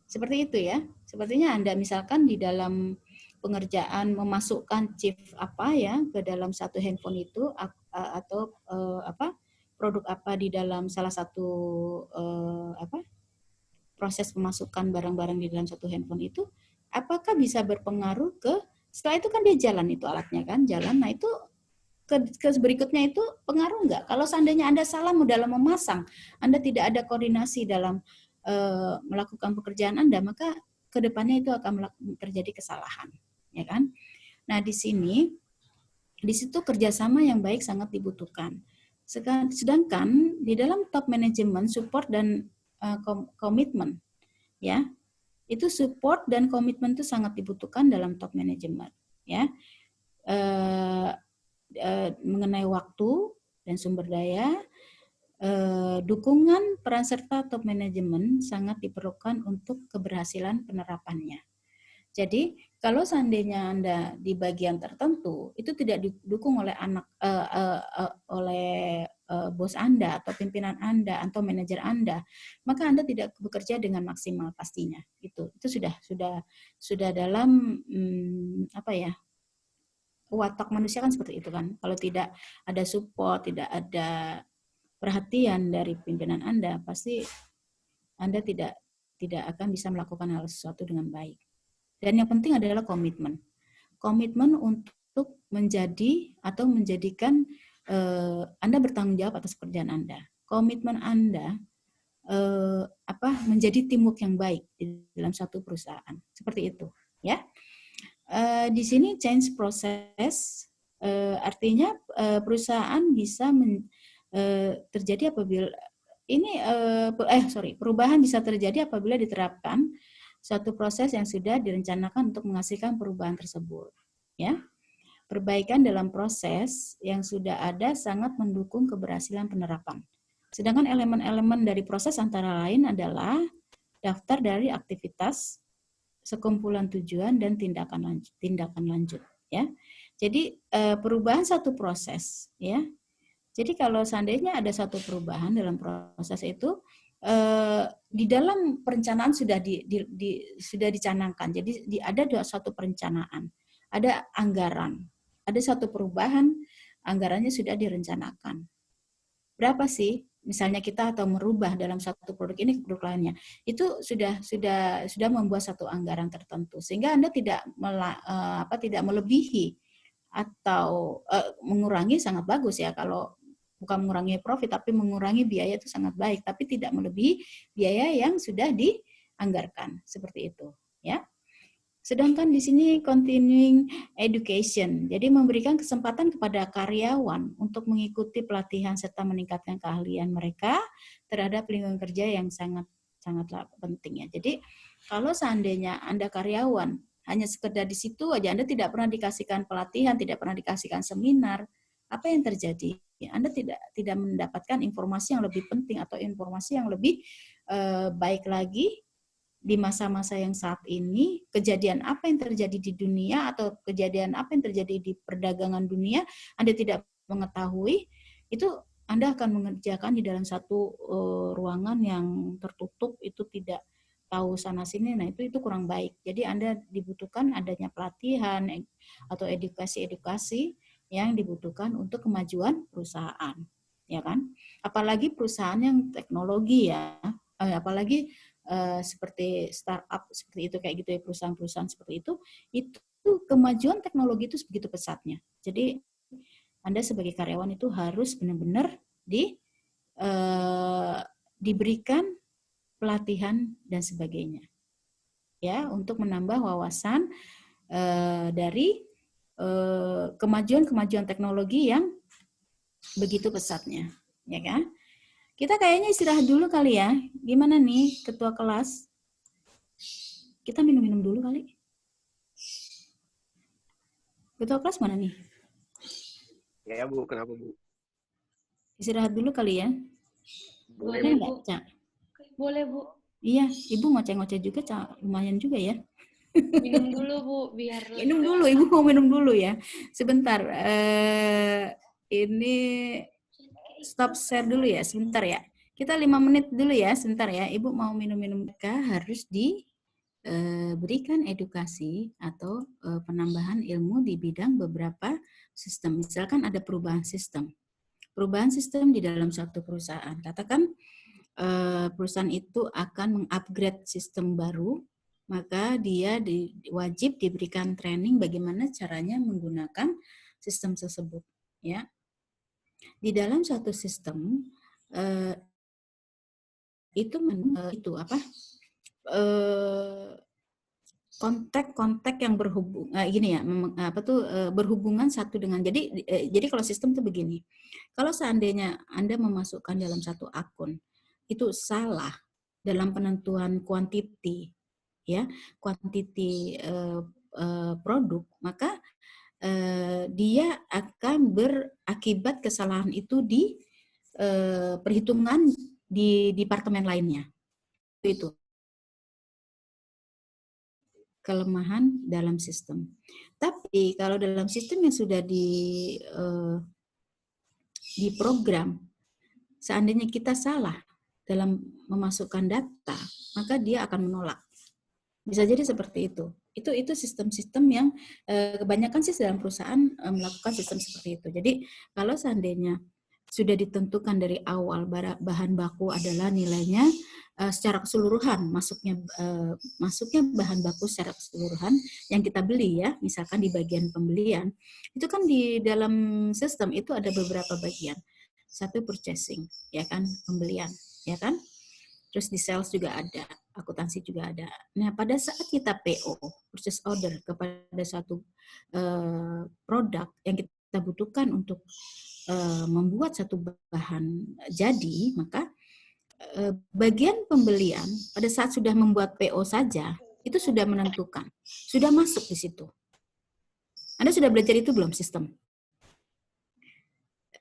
Seperti itu ya. Sepertinya Anda misalkan di dalam pengerjaan memasukkan chip apa ya ke dalam satu handphone itu atau produk apa di dalam salah satu proses pemasukan barang-barang di dalam satu handphone itu, apakah bisa berpengaruh ke setelah itu kan dia jalan itu alatnya kan jalan, nah itu ke berikutnya itu pengaruh nggak? Kalau seandainya Anda salah dalam memasang, Anda tidak ada koordinasi dalam melakukan pekerjaan Anda, maka ke depannya itu akan terjadi kesalahan, ya kan? Nah di situ kerjasama yang baik sangat dibutuhkan. Sedangkan di dalam top management support dan komitmen, ya itu support dan komitmen itu sangat dibutuhkan dalam top management, ya. Mengenai waktu dan sumber daya, dukungan peran serta top manajemen sangat diperlukan untuk keberhasilan penerapannya. Jadi kalau seandainya Anda di bagian tertentu itu tidak didukung oleh bos Anda atau pimpinan Anda atau manajer Anda, maka Anda tidak bekerja dengan maksimal pastinya. Itu sudah dalam apa ya? Watak manusia kan seperti itu kan. Kalau tidak ada support, tidak ada perhatian dari pimpinan Anda, pasti Anda tidak akan bisa melakukan hal sesuatu dengan baik. Dan yang penting adalah komitmen. Komitmen untuk menjadi atau menjadikan Anda bertanggung jawab atas pekerjaan Anda. Komitmen Anda menjadi teamwork yang baik di dalam satu perusahaan. Seperti itu, ya. Di sini change process artinya perusahaan bisa terjadi apabila perubahan bisa terjadi apabila diterapkan suatu proses yang sudah direncanakan untuk menghasilkan perubahan tersebut. Ya, perbaikan dalam proses yang sudah ada sangat mendukung keberhasilan penerapan. Sedangkan elemen-elemen dari proses antara lain adalah daftar dari aktivitas, sekumpulan tujuan, dan tindakan lanjut. Ya, jadi perubahan satu proses, ya. Jadi kalau seandainya ada satu perubahan dalam proses itu, di dalam perencanaan sudah sudah dicanangkan. Jadi ada suatu perencanaan, ada anggaran, ada satu perubahan, anggarannya sudah direncanakan. Berapa sih? Misalnya kita atau merubah dalam satu produk ini ke produk lainnya, itu sudah membuat satu anggaran tertentu sehingga Anda tidak melebihi atau mengurangi. Sangat bagus ya kalau bukan mengurangi profit tapi mengurangi biaya, itu sangat baik, tapi tidak melebihi biaya yang sudah dianggarkan, seperti itu ya. Sedangkan di sini continuing education, jadi memberikan kesempatan kepada karyawan untuk mengikuti pelatihan serta meningkatkan keahlian mereka terhadap lingkungan kerja yang sangatlah penting ya. Jadi kalau seandainya Anda karyawan hanya sekedar di situ aja, Anda tidak pernah dikasihkan pelatihan, tidak pernah dikasihkan seminar, apa yang terjadi? Anda tidak mendapatkan informasi yang lebih penting atau informasi yang lebih baik lagi di masa-masa yang saat ini. Kejadian apa yang terjadi di dunia atau kejadian apa yang terjadi di perdagangan dunia Anda tidak mengetahui, itu Anda akan mengerjakan di dalam satu ruangan yang tertutup, itu tidak tahu sana sini. Nah, itu kurang baik. Jadi Anda dibutuhkan adanya pelatihan atau edukasi yang dibutuhkan untuk kemajuan perusahaan, ya kan? Apalagi perusahaan yang teknologi ya, apalagi seperti startup seperti itu kayak gitu ya, perusahaan-perusahaan seperti itu kemajuan teknologi itu begitu pesatnya. Jadi Anda sebagai karyawan itu harus benar-benar diberikan pelatihan dan sebagainya ya, untuk menambah wawasan dari kemajuan teknologi yang begitu pesatnya, ya kan? Kita kayaknya istirahat dulu kali ya. Gimana nih ketua kelas? Kita minum-minum dulu kali. Ketua kelas mana nih? Ya Bu, kenapa Bu? Istirahat dulu kali ya. Boleh Bu. Cak? Boleh Bu. Iya, Ibu ngoceh-ngoceh juga, Cak. Lumayan juga ya. Minum dulu Bu, biar minum dulu, Ibu mau minum dulu ya. Sebentar. Ini stop share dulu ya, sebentar ya. Kita 5 menit dulu ya, sebentar ya. Ibu mau minum-minum. Harus diberikan edukasi atau penambahan ilmu di bidang beberapa sistem. Misalkan ada perubahan sistem. Perubahan sistem di dalam suatu perusahaan. Katakan perusahaan itu akan mengupgrade sistem baru, maka dia wajib diberikan training bagaimana caranya menggunakan sistem tersebut. Ya, di dalam suatu sistem kontak yang berhubungan satu dengan, jadi kalau sistem itu begini, kalau seandainya Anda memasukkan dalam satu akun itu salah dalam penentuan kuantiti ya, kuantiti produk, maka dia akan berakibat kesalahan itu di perhitungan di departemen lainnya. Itu kelemahan dalam sistem. Tapi kalau dalam sistem yang sudah diprogram, seandainya kita salah dalam memasukkan data, maka dia akan menolak. Bisa jadi seperti itu. Itu sistem-sistem yang kebanyakan sih dalam perusahaan melakukan sistem seperti itu. Jadi kalau seandainya sudah ditentukan dari awal bahan baku adalah nilainya secara keseluruhan, masuknya bahan baku secara keseluruhan yang kita beli ya, misalkan di bagian pembelian, itu kan di dalam sistem itu ada beberapa bagian. Satu purchasing, ya kan, pembelian, ya kan? Terus di sales juga ada, akuntansi juga ada. Nah, pada saat kita PO, purchase order, kepada suatu produk yang kita butuhkan untuk membuat satu bahan jadi, maka bagian pembelian pada saat sudah membuat PO saja, itu sudah menentukan, sudah masuk di situ. Anda sudah belajar itu belum sistem?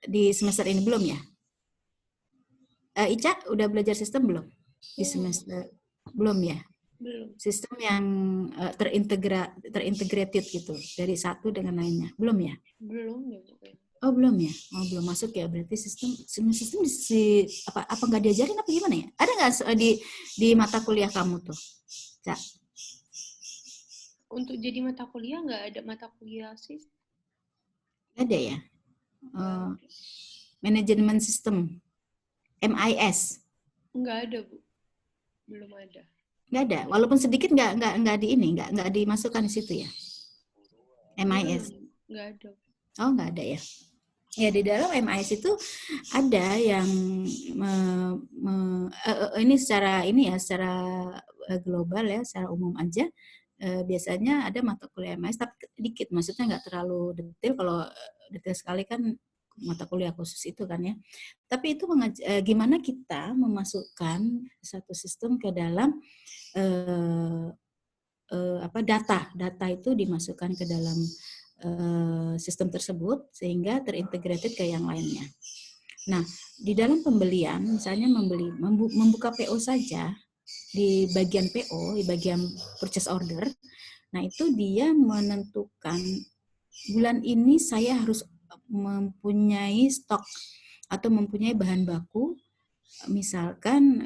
Di semester ini belum ya? Ica, udah belajar sistem belum? Di semester belum ya? Belum. Sistem yang terintegrated gitu dari satu dengan lainnya. Belum ya? Belum ya, Bu. Oh, belum ya? Oh, belum masuk ya. Berarti sistem apa nggak diajarin apa gimana ya? Ada nggak di mata kuliah kamu tuh? Cak? Untuk jadi mata kuliah nggak ada mata kuliah sih. Ada ya? Manajemen sistem. MIS. Nggak ada, Bu. Belum ada. Nggak ada. Walaupun sedikit nggak dimasukkan di situ ya. MIS. Nggak ada. Oh, nggak ada ya. Ya, di dalam MIS itu ada yang ini secara global ya, secara umum aja. Biasanya ada mata kuliah MIS, tapi dikit, maksudnya nggak terlalu detail. Kalau detail sekali kan mata kuliah khusus itu kan ya. Tapi itu gimana kita memasukkan satu sistem ke dalam data itu dimasukkan ke dalam sistem tersebut sehingga terintegrated ke yang lainnya. Nah, di dalam pembelian, misalnya membuka PO saja di bagian PO, di bagian purchase order, nah itu dia menentukan bulan ini saya harus mempunyai stok atau mempunyai bahan baku, misalkan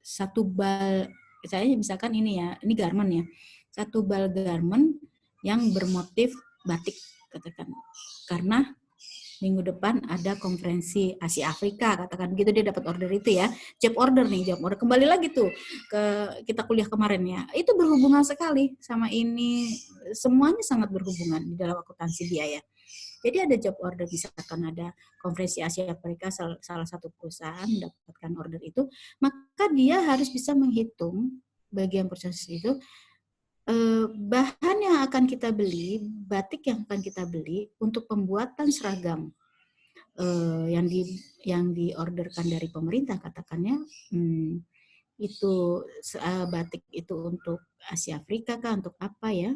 satu bal, saya misalkan ini ya, ini garment ya, satu bal garment yang bermotif batik katakan, karena minggu depan ada konferensi Asia Afrika katakan gitu, dia dapat order itu ya, job order kembali lagi tuh ke kita kuliah kemarin ya, itu berhubungan sekali sama ini, semuanya sangat berhubungan di dalam akuntansi biaya. Jadi ada job order, misalkan ada konferensi Asia Afrika, salah satu perusahaan mendapatkan order itu, maka dia harus bisa menghitung bagian proses itu, bahan yang akan kita beli, batik yang akan kita beli untuk pembuatan seragam yang diorderkan dari pemerintah katakannya, itu batik itu untuk Asia Afrika kah, untuk apa ya,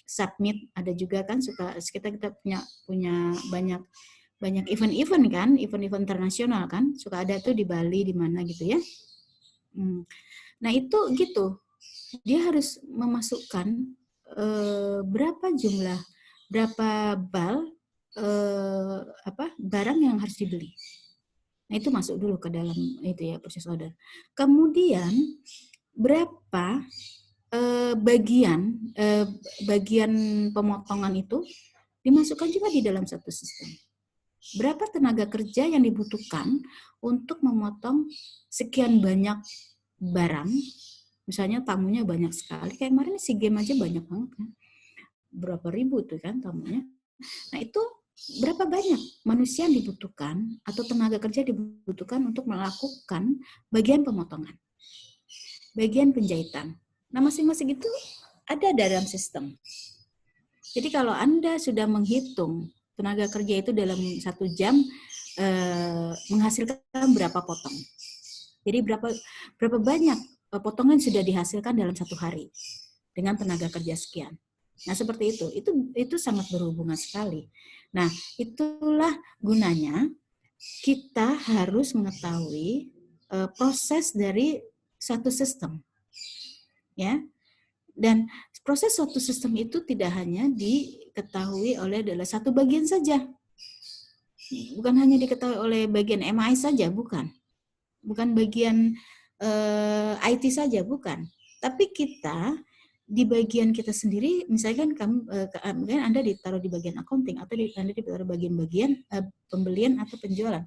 submit ada juga kan, kita punya banyak event-event kan, event-event internasional kan, suka ada tuh di Bali di mana gitu ya. Nah itu gitu, dia harus memasukkan berapa bal barang yang harus dibeli. Nah itu masuk dulu ke dalam itu ya, purchase order. Kemudian berapa bagian pemotongan itu dimasukkan juga di dalam satu sistem. Berapa tenaga kerja yang dibutuhkan untuk memotong sekian banyak barang, misalnya tamunya banyak sekali, kayak kemarin SEA Games aja banyak banget kan, berapa ribu tuh kan tamunya. Nah itu berapa banyak manusia yang dibutuhkan atau tenaga kerja dibutuhkan untuk melakukan bagian pemotongan, bagian penjahitan. Nah masing-masing itu ada dalam sistem. Jadi kalau Anda sudah menghitung tenaga kerja itu dalam 1 jam menghasilkan berapa potong, jadi berapa banyak potongan sudah dihasilkan dalam 1 hari dengan tenaga kerja sekian. Nah seperti itu sangat berhubungan sekali. Nah itulah gunanya kita harus mengetahui proses dari satu sistem. ya. Dan proses suatu sistem itu tidak hanya diketahui oleh adalah satu bagian saja. Bukan hanya diketahui oleh bagian MI saja, bukan. Bukan bagian IT saja, bukan. Tapi kita di bagian kita sendiri, misalkan mungkin Anda ditaruh di bagian accounting atau Anda ditaruh bagian pembelian atau penjualan.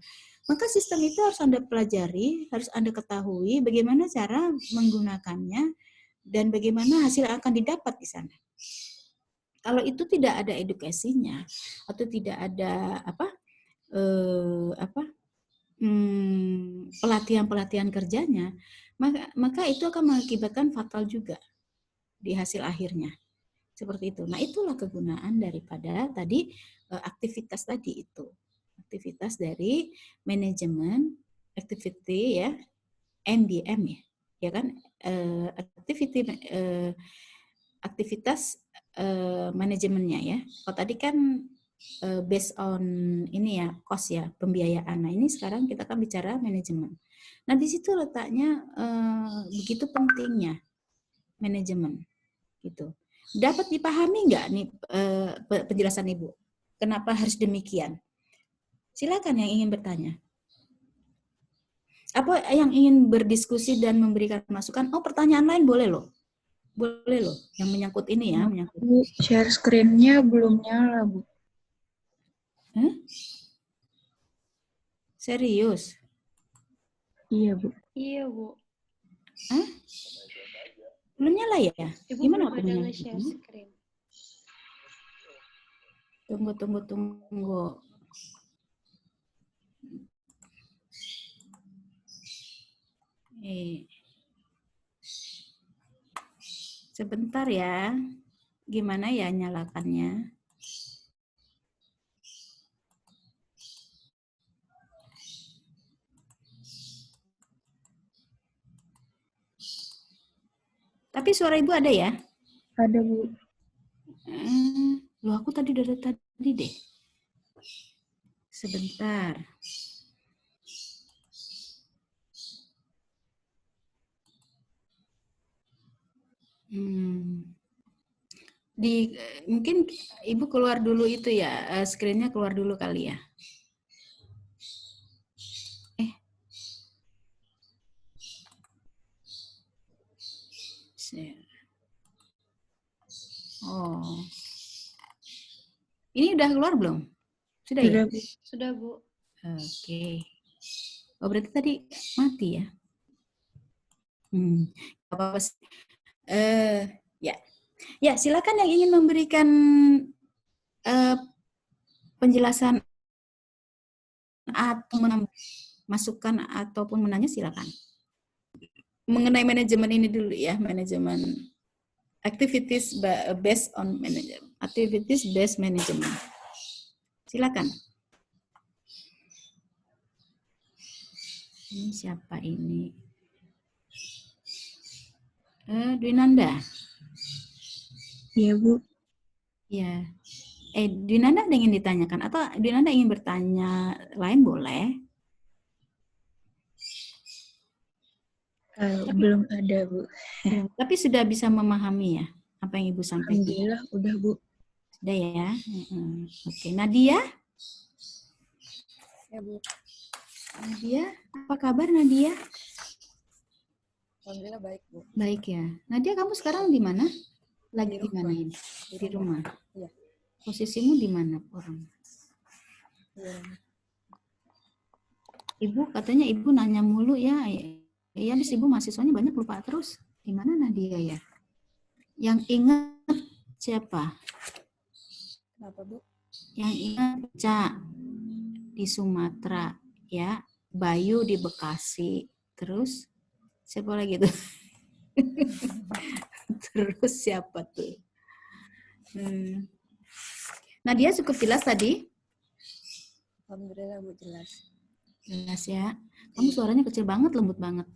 Maka sistem itu harus Anda pelajari, harus Anda ketahui bagaimana cara menggunakannya dan bagaimana hasil yang akan didapat di sana. Kalau itu tidak ada edukasinya atau tidak ada pelatihan kerjanya, maka itu akan mengakibatkan fatal juga di hasil akhirnya. Seperti itu. Nah, itulah kegunaan daripada tadi aktivitas tadi itu. Aktivitas dari manajemen activity ya, MDM ya. Ya kan, aktivitas manajemennya ya. Kalau tadi kan based on ini ya, cost ya, pembiayaan. Nah, ini sekarang kita akan bicara manajemen. Nah, di situ letaknya begitu pentingnya manajemen gitu. Dapat dipahami nggak nih penjelasan Ibu? Kenapa harus demikian? Silakan yang ingin bertanya. Apa yang ingin berdiskusi dan memberikan masukan? Oh, pertanyaan lain boleh loh. Boleh loh, yang menyangkut ini ya. Menyangkut. Bu, share screen-nya belum nyala, Bu. Serius? Iya, Bu. Iya, Bu. Hah? Belum nyala ya? Ibu Gimana belum ada punya? nge-share screen. Tunggu. Sebentar ya. Gimana ya nyalakannya? Tapi suara Ibu ada ya? Ada, Bu. Loh, aku tadi dari tadi deh. Sebentar. Mungkin Ibu keluar dulu itu ya, screen-nya keluar dulu kali ya. Oh. Ini udah keluar belum? Sudah ya? Bu. Sudah, Bu. Oke. Oh, berarti tadi mati ya? Apa-apa. Ya. Ya, silakan yang ingin memberikan penjelasan atau masukan ataupun menanya silakan. Mengenai manajemen ini dulu ya, manajemen activities based on management, activities based management. Silakan. Ini siapa ini? Dwinanda. Iya, Bu. Ya. Dwinanda ada ingin ditanyakan atau Dwinanda ingin bertanya lain boleh? Belum ada, Bu. Tapi sudah bisa memahami ya apa yang Ibu sampaikan? Alhamdulillah udah, Bu. Sudah ya. Oke, Nadia? Ya, Bu. Nadia, apa kabar Nadia? Alhamdulillah baik, Bu. Baik ya. Nadia, kamu sekarang di mana? Lagi Di di mana ini? Di rumah. Iya. Posisimu di mana orang? Iya. Ibu katanya Ibu nanya mulu ya. Iya, habis Ibu mahasiswanya banyak lupa terus. Di mana Nadia ya? Yang ingat siapa? Kenapa, Bu? Yang ingat Ca di Sumatera ya, Bayu di Bekasi. Terus siapa lagi tuh? Terus siapa tuh? Nadia cukup jelas tadi? Alhamdulillah, Bu, jelas. Jelas ya. Kamu suaranya kecil banget, lembut banget.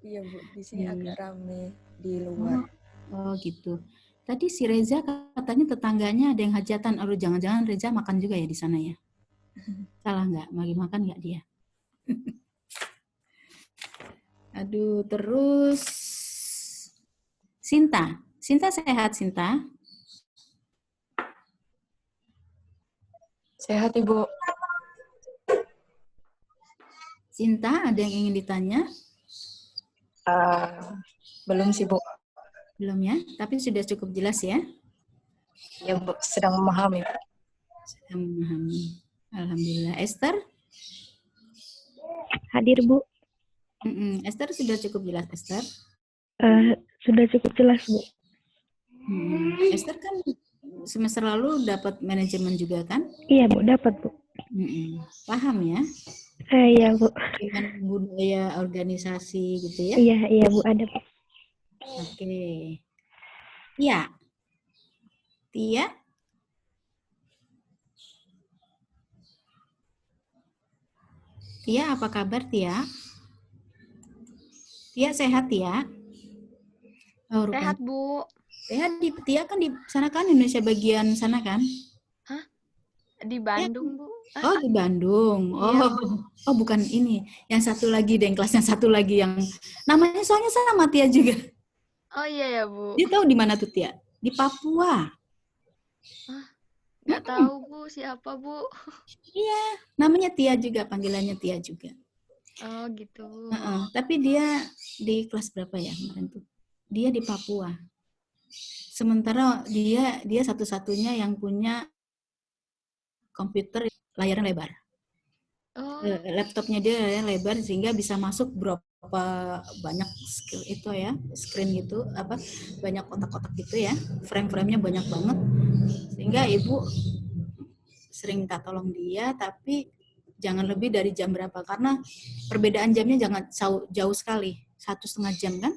Iya, Bu. Di sini agak rame di luar. Oh gitu. Tadi si Reza katanya tetangganya ada yang hajatan. Aduh, jangan-jangan Reza makan juga ya di sana ya? Salah nggak? Lagi makan nggak dia? Aduh, terus Sinta. Sinta sehat, Sinta? Sehat, Ibu. Sinta, ada yang ingin ditanya? Belum sih, Bu. Belum ya? Tapi sudah cukup jelas ya? Ya, Bu. Sedang memahami. Sudah memahami. Alhamdulillah. Esther? Hadir, Bu. Esther sudah cukup jelas, Esther? Sudah cukup jelas, Bu. Esther kan semester lalu dapat manajemen juga kan? Iya, Bu. Dapat, Bu. Paham ya? Iya, Bu. Dengan budaya organisasi gitu ya? Iya, Bu. Ada, Bu. Oke. Tia? Tia? Tia, apa kabar, Tia? Tia sehat, Tia? Oh, Sehat, Bu. Sehat, Tia kan di sana kan, Indonesia bagian sana kan? Hah? Di Bandung, Bu. Oh, di Bandung. Iya, Oh, bukan ini. Yang satu lagi deh, kelas yang satu lagi yang namanya soalnya sama Tia juga. Oh iya ya, Bu. Dia tahu di mana tuh, Tia? Di Papua. Nggak tahu, Bu. Siapa, Bu? Iya, namanya Tia juga, panggilannya Tia juga. Oh, gitu. Tapi dia di kelas berapa ya kemarin tuh? Dia di Papua. Sementara dia satu-satunya yang punya komputer layarnya lebar. Laptopnya dia layarnya lebar sehingga bisa masuk berapa banyak skill itu ya, screen gitu, banyak kotak-kotak gitu ya, frame-framenya banyak banget. Sehingga ibu sering minta tolong dia, tapi jangan lebih dari jam berapa, karena perbedaan jamnya jangan jauh sekali, 1,5 jam kan.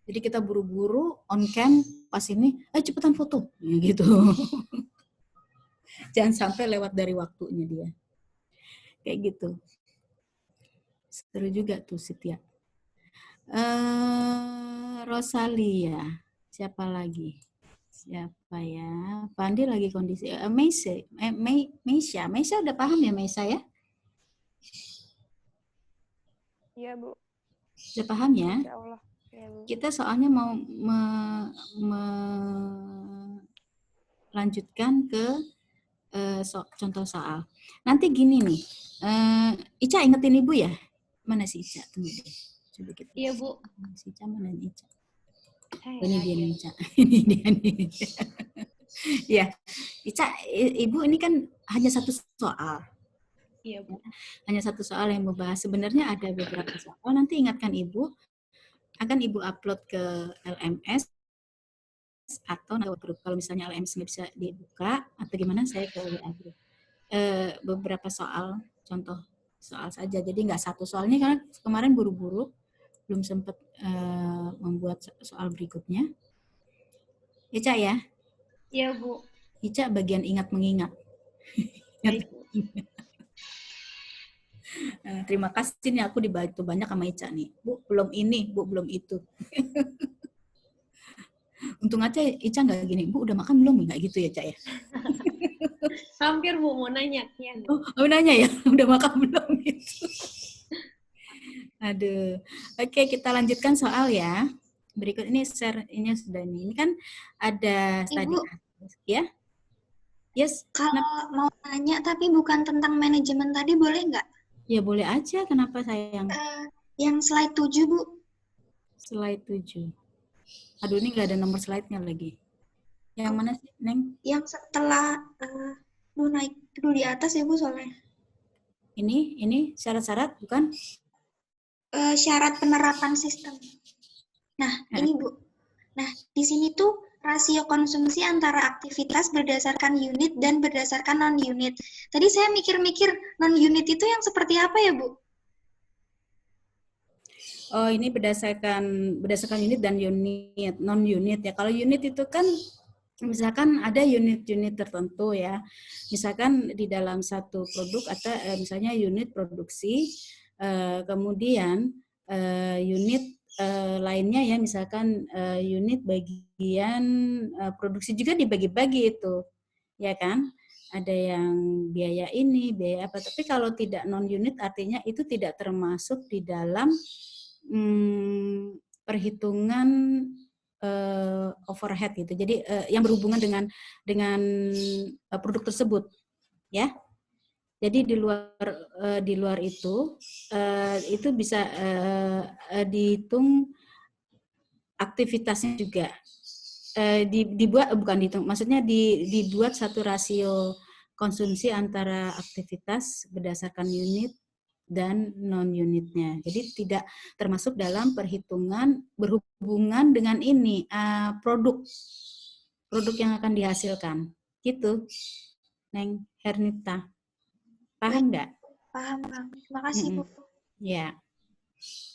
Jadi kita buru-buru on cam pas ini, cepetan foto, gitu. Jangan sampai lewat dari waktunya dia. Kayak gitu. Seru juga tuh Siti. Rosalia. Siapa lagi? Siapa ya? Pandi lagi kondisi. Meisha. Meisha udah paham ya Meisha ya? Iya, Bu. Udah paham ya? Insya Allah. Ya, Bu. Kita soalnya mau melanjutkan ke contoh soal. Nanti gini nih, Ica ingetin Ibu ya? Mana sih Ica? Tunggu deh. Coba kita. Iya, Bu. Si Ica mana nih Ica? Ini dia nih Ica. Ini dia nih. Ya, Ica, Ibu ini kan hanya satu soal. Iya, Bu. Hanya satu soal yang Ibu bahas. Sebenarnya ada beberapa soal. Nanti ingatkan Ibu, akan Ibu upload ke LMS atau grup. Kalau misalnya LMS nggak bisa dibuka atau gimana, saya ke WA group. Beberapa soal, contoh soal saja. Jadi nggak satu soal ini, karena kemarin buru-buru belum sempat membuat soal berikutnya. Ica ya? Iya, Bu. Ica bagian ingat mengingat. Baik, Bu. Terima kasih nih, aku dibantu banyak sama Ica nih. Bu, belum ini, Bu, belum itu. Untung aja Ica nggak gini, Bu, udah makan belum? Nggak gitu ya, Ica ya? Hampir, Bu, mau nanya. Ya, Oh, nanya ya? Udah makan belum? Gitu. Aduh. Oke, kita lanjutkan soal ya. Berikut ini share, ini sudah ini. Ini kan ada study. Ya? Yes. Kalau mau nanya tapi bukan tentang manajemen tadi, boleh nggak? Ya boleh aja, kenapa sayang? Yang slide 7, Bu. Slide 7. Aduh, ini nggak ada nomor slide-nya lagi. Yang mana sih, Neng? Yang setelah, naik dulu di atas ya, Bu, soalnya. Ini syarat-syarat, bukan? Syarat penerapan sistem. Nah, ini, Bu. Nah, di sini tuh rasio konsumsi antara aktivitas berdasarkan unit dan berdasarkan non-unit. Tadi saya mikir-mikir, non-unit itu yang seperti apa ya, Bu? Oh, ini berdasarkan unit dan unit, non-unit ya. Kalau unit itu kan misalkan ada unit-unit tertentu ya. Misalkan di dalam satu produk atau misalnya unit produksi, kemudian unit lainnya ya, misalkan unit bagian produksi juga dibagi-bagi itu, ya kan? Ada yang biaya ini, biaya apa. Tapi kalau tidak non-unit artinya itu tidak termasuk di dalam perhitungan overhead gitu. Jadi yang berhubungan dengan produk tersebut, ya. Jadi di luar itu bisa dihitung aktivitasnya juga. Dibuat satu rasio konsumsi antara aktivitas berdasarkan unit dan non-unitnya. Jadi tidak termasuk dalam perhitungan berhubungan dengan ini produk yang akan dihasilkan. Gitu, Neng Hernita. Paham nggak? Paham, Kang. Terima kasih, Bu. Ya.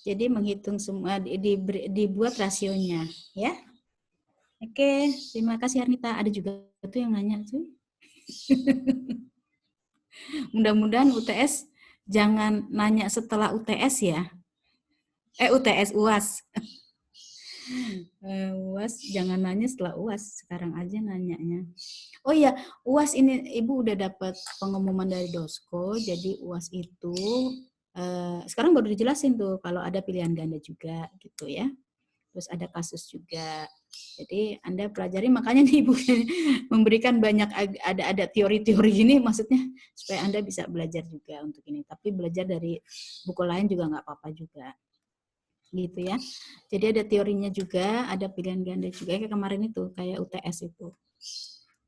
Jadi menghitung semua, dibuat rasionya, ya. Oke, terima kasih Hernita. Ada juga tuh yang nanya tuh. Mudah-mudahan UTS jangan nanya setelah UTS ya. UTS UAS. UAS jangan nanya setelah UAS, sekarang aja nanyanya. Oh iya, UAS ini Ibu udah dapat pengumuman dari Dosko, jadi UAS itu sekarang baru dijelasin tuh kalau ada pilihan ganda juga gitu ya. Terus ada kasus juga. Jadi Anda pelajari, makanya nih Ibu memberikan banyak ada teori-teori gini, maksudnya supaya Anda bisa belajar juga untuk ini. Tapi belajar dari buku lain juga nggak apa-apa juga. Gitu ya. Jadi ada teorinya juga, ada pilihan ganda juga kayak kemarin itu, kayak UTS itu.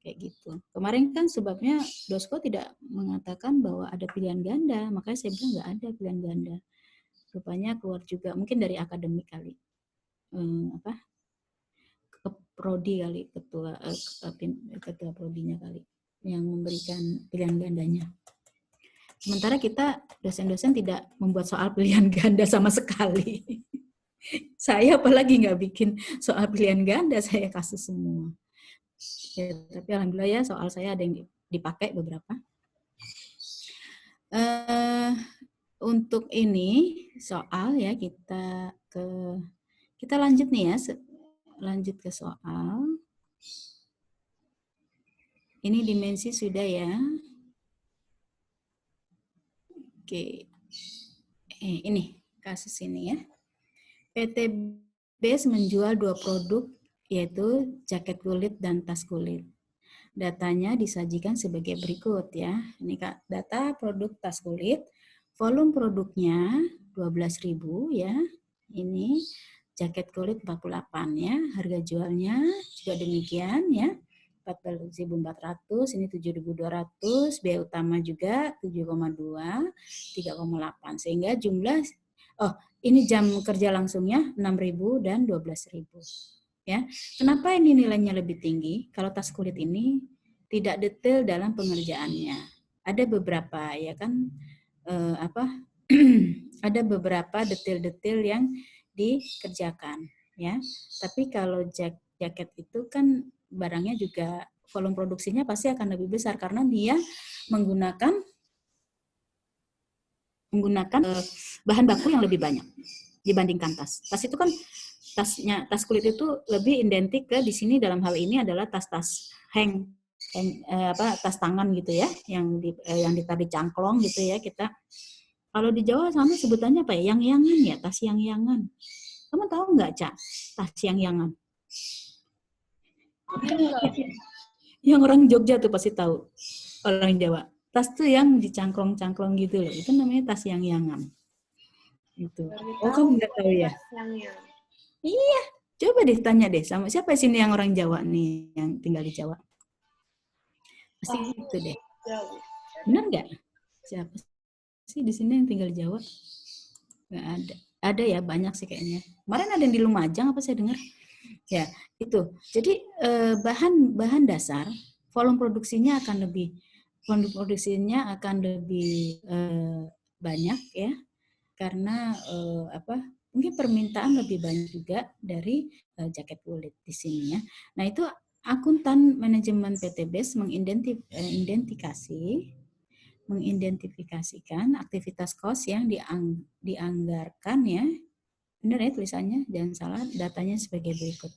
Kayak gitu. Kemarin kan sebabnya Dosko tidak mengatakan bahwa ada pilihan ganda, makanya saya bilang nggak ada pilihan ganda. Rupanya keluar juga, mungkin dari akademik kali. Prodi kali, ketua prodinya kali yang memberikan pilihan gandanya. Sementara kita dosen-dosen tidak membuat soal pilihan ganda sama sekali. Saya apalagi nggak bikin soal pilihan ganda, saya kasih semua. Ya, tapi alhamdulillah ya soal saya ada yang dipakai beberapa. Untuk ini soal ya kita lanjut nih ya. Lanjut ke soal. Ini dimensi sudah ya. Oke. Ini kasus ini ya. PT BES menjual 2 produk yaitu jaket kulit dan tas kulit. Datanya disajikan sebagai berikut ya. Ini Kak, data produk tas kulit. Volume produknya 12.000 ya. Ini jaket kulit 48 ya, harga jualnya juga demikian ya, 14.400, ini 7.200, biaya utama juga 7,2, 3,8, sehingga jumlah, ini jam kerja langsungnya 6.000 dan 12.000 ya. Kenapa ini nilainya lebih tinggi? Kalau tas kulit ini tidak detail dalam pengerjaannya, ada beberapa ya kan, ada beberapa detail-detail yang dikerjakan ya. Tapi kalau jaket itu kan barangnya juga volume produksinya pasti akan lebih besar karena dia menggunakan bahan baku yang lebih banyak dibandingkan tas. Tas itu kan tas kulit itu lebih identik ke di sini dalam hal ini adalah tas-tas tas tangan gitu ya, yang ditaruh di cangklong gitu ya. Kita kalau di Jawa sama sebutannya apa ya? Yang-yangan ya, tas yang-yangan. Kamu tahu nggak, Cak? Tas yang-yangan. Yang orang Jogja tuh pasti tahu. Orang Jawa. Tas tuh yang dicangklong-cangklong gitu loh. Itu namanya tas yang-yangan. Itu. Oh, kamu nggak tahu ya? Iya. Coba deh tanya deh sama siapa sini yang orang Jawa nih, yang tinggal di Jawa. Pasti gitu deh. Benar nggak? Siapa sih di sini yang tinggal di Jawa? Nggak ada. Ada ya, banyak sih kayaknya. Kemarin ada yang di Lumajang apa saya dengar? Ya, itu. Jadi bahan dasar, volume produksinya akan lebih banyak ya. Karena mungkin permintaan lebih banyak juga dari jaket kulit di sini ya. Nah, itu akuntan manajemen PT BES mengidentifikasikan aktivitas cost yang dianggarkan ya. Benar ya tulisannya, jangan salah, datanya sebagai berikut.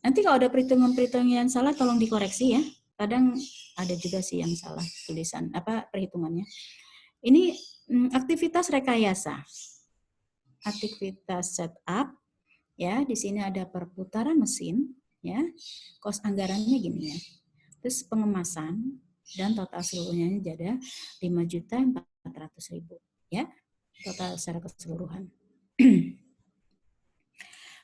Nanti kalau ada perhitungan-perhitungan yang salah tolong dikoreksi ya. Kadang ada juga sih yang salah tulisan perhitungannya. Ini aktivitas rekayasa. Aktivitas setup, Ya, di sini ada perputaran mesin, ya. Kos anggarannya gini ya. Terus pengemasan dan total seluruhnya ada 5.400.000, ya. Total secara keseluruhan.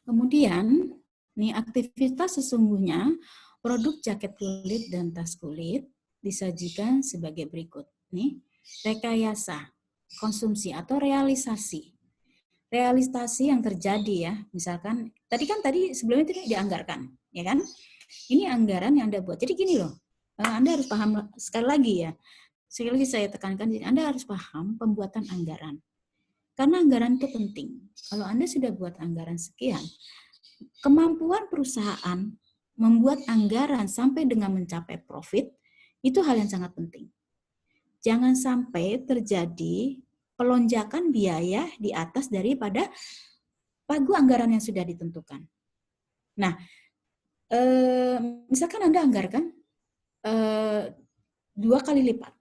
Kemudian, nih aktivitas sesungguhnya produk jaket kulit dan tas kulit disajikan sebagai berikut. Nih, rekayasa, konsumsi atau realisasi. Realisasi yang terjadi ya, misalkan tadi sebelumnya itu dianggarkan, ya kan? Ini anggaran yang Anda buat. Jadi gini loh, Anda harus paham sekali lagi ya. Sekali lagi saya tekankan, Anda harus paham pembuatan anggaran. Karena anggaran itu penting. Kalau Anda sudah buat anggaran sekian, kemampuan perusahaan membuat anggaran sampai dengan mencapai profit, itu hal yang sangat penting. Jangan sampai terjadi pelonjakan biaya di atas daripada pagu anggaran yang sudah ditentukan. Nah, misalkan Anda anggarkan 2 kali lipat.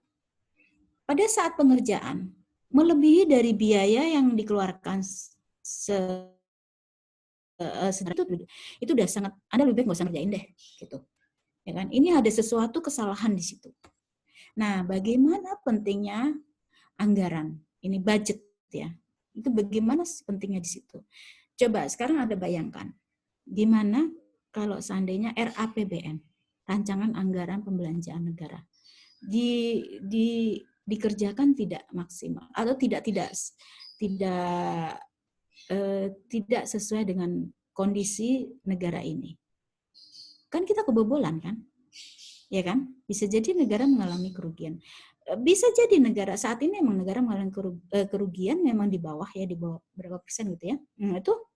Pada saat pengerjaan, melebihi dari biaya yang dikeluarkan itu udah sangat, Anda lebih baik nggak usah ngerjain deh, gitu. Ya kan? Ini ada sesuatu kesalahan di situ. Nah, bagaimana pentingnya anggaran? Ini budget ya. Itu bagaimana pentingnya di situ. Coba sekarang Anda bayangkan, gimana kalau seandainya RAPBN, rancangan anggaran pembelanjaan negara, dikerjakan tidak maksimal atau tidak sesuai dengan kondisi negara ini. Kan kita kebobolan kan? Ya kan? Bisa jadi negara mengalami kerugian. Bisa jadi negara saat ini memang negara mengalami kerugian memang di bawah ya, di bawah berapa persen gitu ya. Itu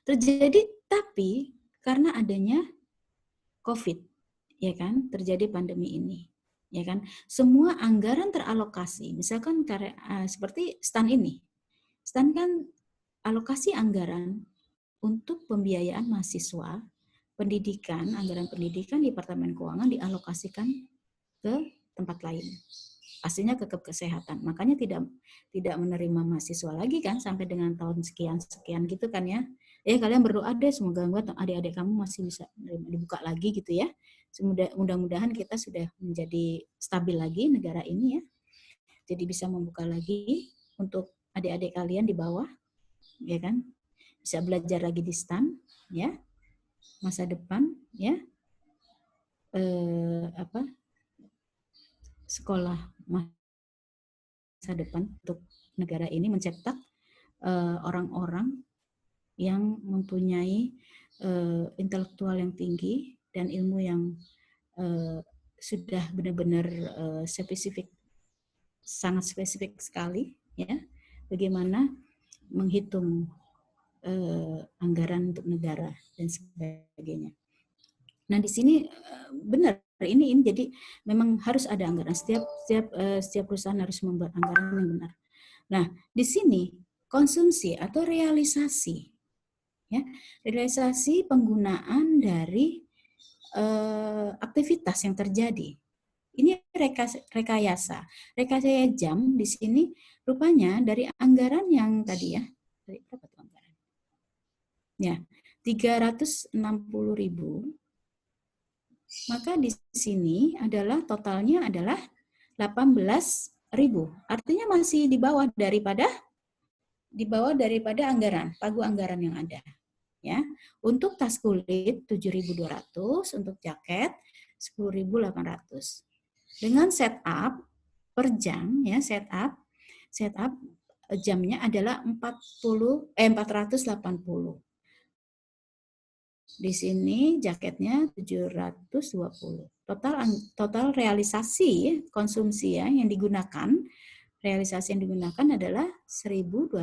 terjadi, tapi karena adanya COVID, ya kan, terjadi pandemi ini, ya kan, semua anggaran teralokasi. Misalkan seperti STAN ini, STAN kan alokasi anggaran untuk pembiayaan mahasiswa, pendidikan, anggaran pendidikan Departemen Keuangan dialokasikan ke tempat lain. Pastinya ke kesehatan. Makanya tidak menerima mahasiswa lagi kan sampai dengan tahun sekian gitu kan ya. Kalian berdoa deh semoga adik-adik kamu masih bisa dibuka lagi gitu ya. Mudah-mudahan kita sudah menjadi stabil lagi negara ini ya. Jadi bisa membuka lagi untuk adik-adik kalian di bawah, ya kan? Bisa belajar lagi di STAN ya. Masa depan ya. Sekolah masa depan untuk negara ini mencetak orang-orang yang mempunyai intelektual yang tinggi dan ilmu yang sudah benar-benar spesifik, sangat spesifik sekali ya, bagaimana menghitung anggaran untuk negara dan sebagainya. Nah di sini benar ini jadi memang harus ada anggaran, setiap perusahaan harus membuat anggaran yang benar. Nah di sini konsumsi atau realisasi ya, realisasi penggunaan dari aktivitas yang terjadi. Ini rekayasa jam di sini rupanya dari anggaran yang tadi ya, dari berapa tuh anggaran? Ya, 360.000. Maka di sini adalah totalnya adalah 18.000. Artinya masih di bawah daripada anggaran, pagu anggaran yang ada. Ya. Untuk tas kulit 7.200, untuk jaket 10.800. Dengan setup per jam ya, setup jamnya adalah 480. Di sini jaketnya 720. Total realisasi konsumsi ya yang digunakan, realisasi yang digunakan adalah 1.200.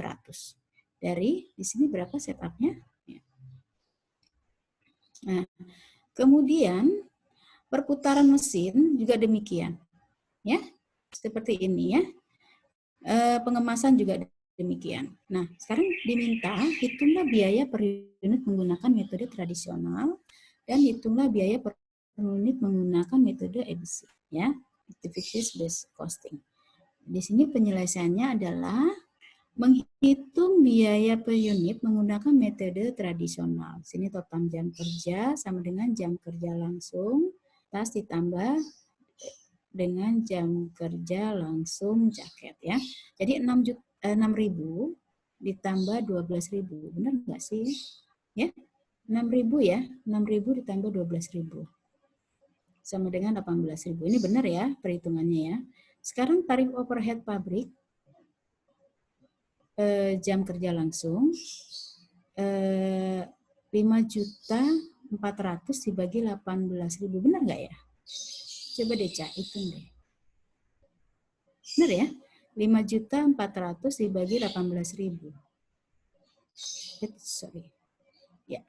Dari di sini berapa setupnya? Nah, kemudian perputaran mesin juga demikian, ya seperti ini ya. Pengemasan juga demikian. Nah, sekarang diminta hitunglah biaya per unit menggunakan metode tradisional dan hitunglah biaya per unit menggunakan metode ABC, ya, activities based costing. Di sini penyelesaiannya adalah Menghitung biaya per unit menggunakan metode tradisional. Sini total jam kerja sama dengan jam kerja langsung, tas ditambah dengan jam kerja langsung jaket ya. Jadi 6.000 ditambah 12.000. Benar nggak sih? Ya, 6.000 ya. 6.000 ditambah 12.000. Sama dengan 18.000. Ini benar ya perhitungannya ya. Sekarang tarif overhead pabrik jam kerja langsung 5.400.000 dibagi 18.000. Benar nggak ya? Coba deh Cak, hitung deh. Benar ya? 5.400.000 dibagi 18.000. Sorry. Ya.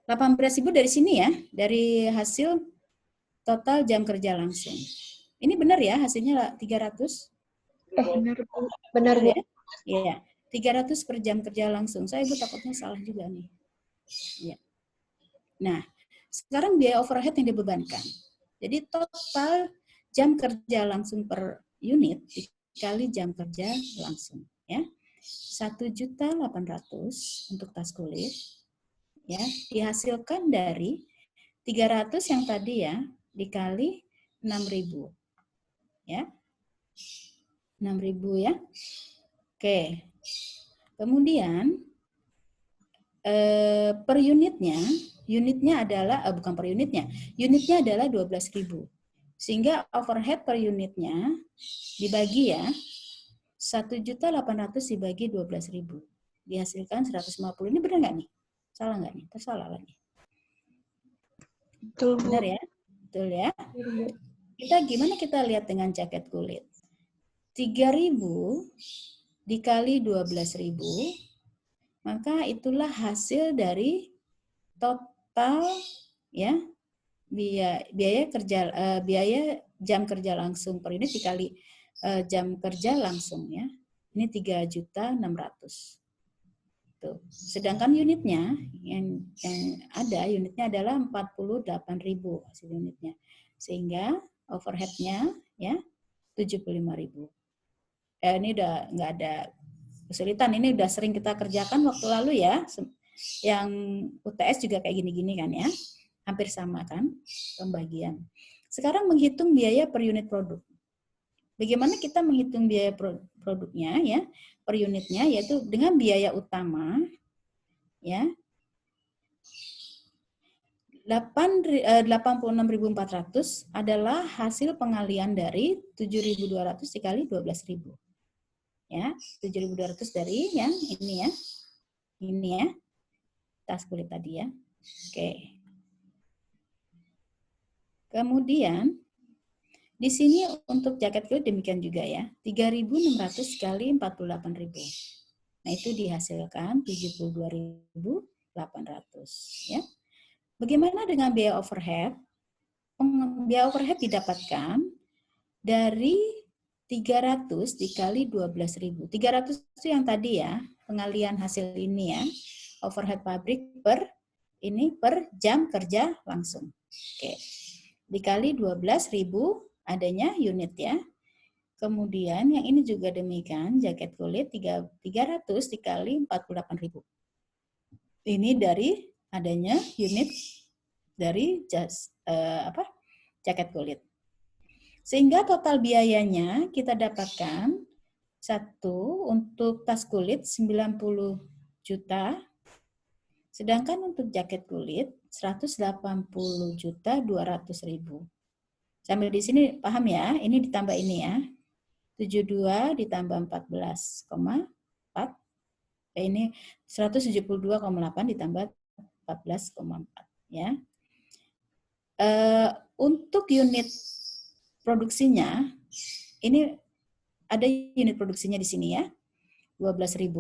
18.000 dari sini ya, dari hasil total jam kerja langsung. Ini benar ya hasilnya 300? Benar, Bu. Benar, Bu. Ya? Iya. 300 per jam kerja langsung. Saya Ibu takutnya salah juga nih. Ya. Nah, sekarang biaya overhead yang dibebankan. Jadi total jam kerja langsung per unit dikali jam kerja langsung. Ya. 1.800.000 untuk tas kulit. Ya, dihasilkan dari 300 yang tadi ya, dikali 6.000. Ya. 6.000 ya. Oke. Kemudian per unitnya adalah bukan per unitnya adalah 12.000. Sehingga overhead per unitnya dibagi ya 1.800.000 dibagi 12.000 dihasilkan 150. Ini benar nggak nih? Salah nggak nih? Tersalah lagi. Betul, Bu. Benar ya? Betul ya? Gimana kita lihat dengan jaket kulit? 3.000 dikali 12.000, maka itulah hasil dari total ya biaya jam kerja langsung per unit dikali jam kerja langsung ya. Ini 3.600.000. Tuh. Sedangkan unitnya yang ada unitnya adalah 48.000 hasil unitnya. Sehingga overhead-nya ya 75.000. Ini udah nggak ada kesulitan, ini udah sering kita kerjakan waktu lalu ya. Yang UTS juga kayak gini-gini kan ya. Hampir sama kan pembagian. Sekarang menghitung biaya per unit produk. Bagaimana kita menghitung biaya produknya ya, per unitnya yaitu dengan biaya utama ya. 86.400 adalah hasil pengalian dari 7.200 dikali 12.000. Ya, 7.200 dari yang ini ya. Ini ya. Tas kulit tadi ya. Oke. Kemudian di sini untuk jaket kulit demikian juga ya. 3.600 kali 48.000. Nah, itu dihasilkan 72.800 ya. Bagaimana dengan biaya overhead? Biaya overhead didapatkan dari 300 dikali 12.000. 300 itu yang tadi ya, pengalian hasil ini ya. Overhead pabrik per jam kerja langsung. Oke. Dikali 12.000 adanya unit ya. Kemudian yang ini juga demikian, jaket kulit 300 dikali 48.000. Ini dari adanya unit dari jaket kulit. Sehingga total biayanya kita dapatkan untuk tas kulit 90 juta, sedangkan untuk jaket kulit 180.200.000. Sampai di sini paham ya? Ini ditambah ini ya. 72 ditambah 14,4. Ini 172,8 ditambah 14,4 ya. Untuk unit produksinya, ini ada unit produksinya di sini ya, 12.000,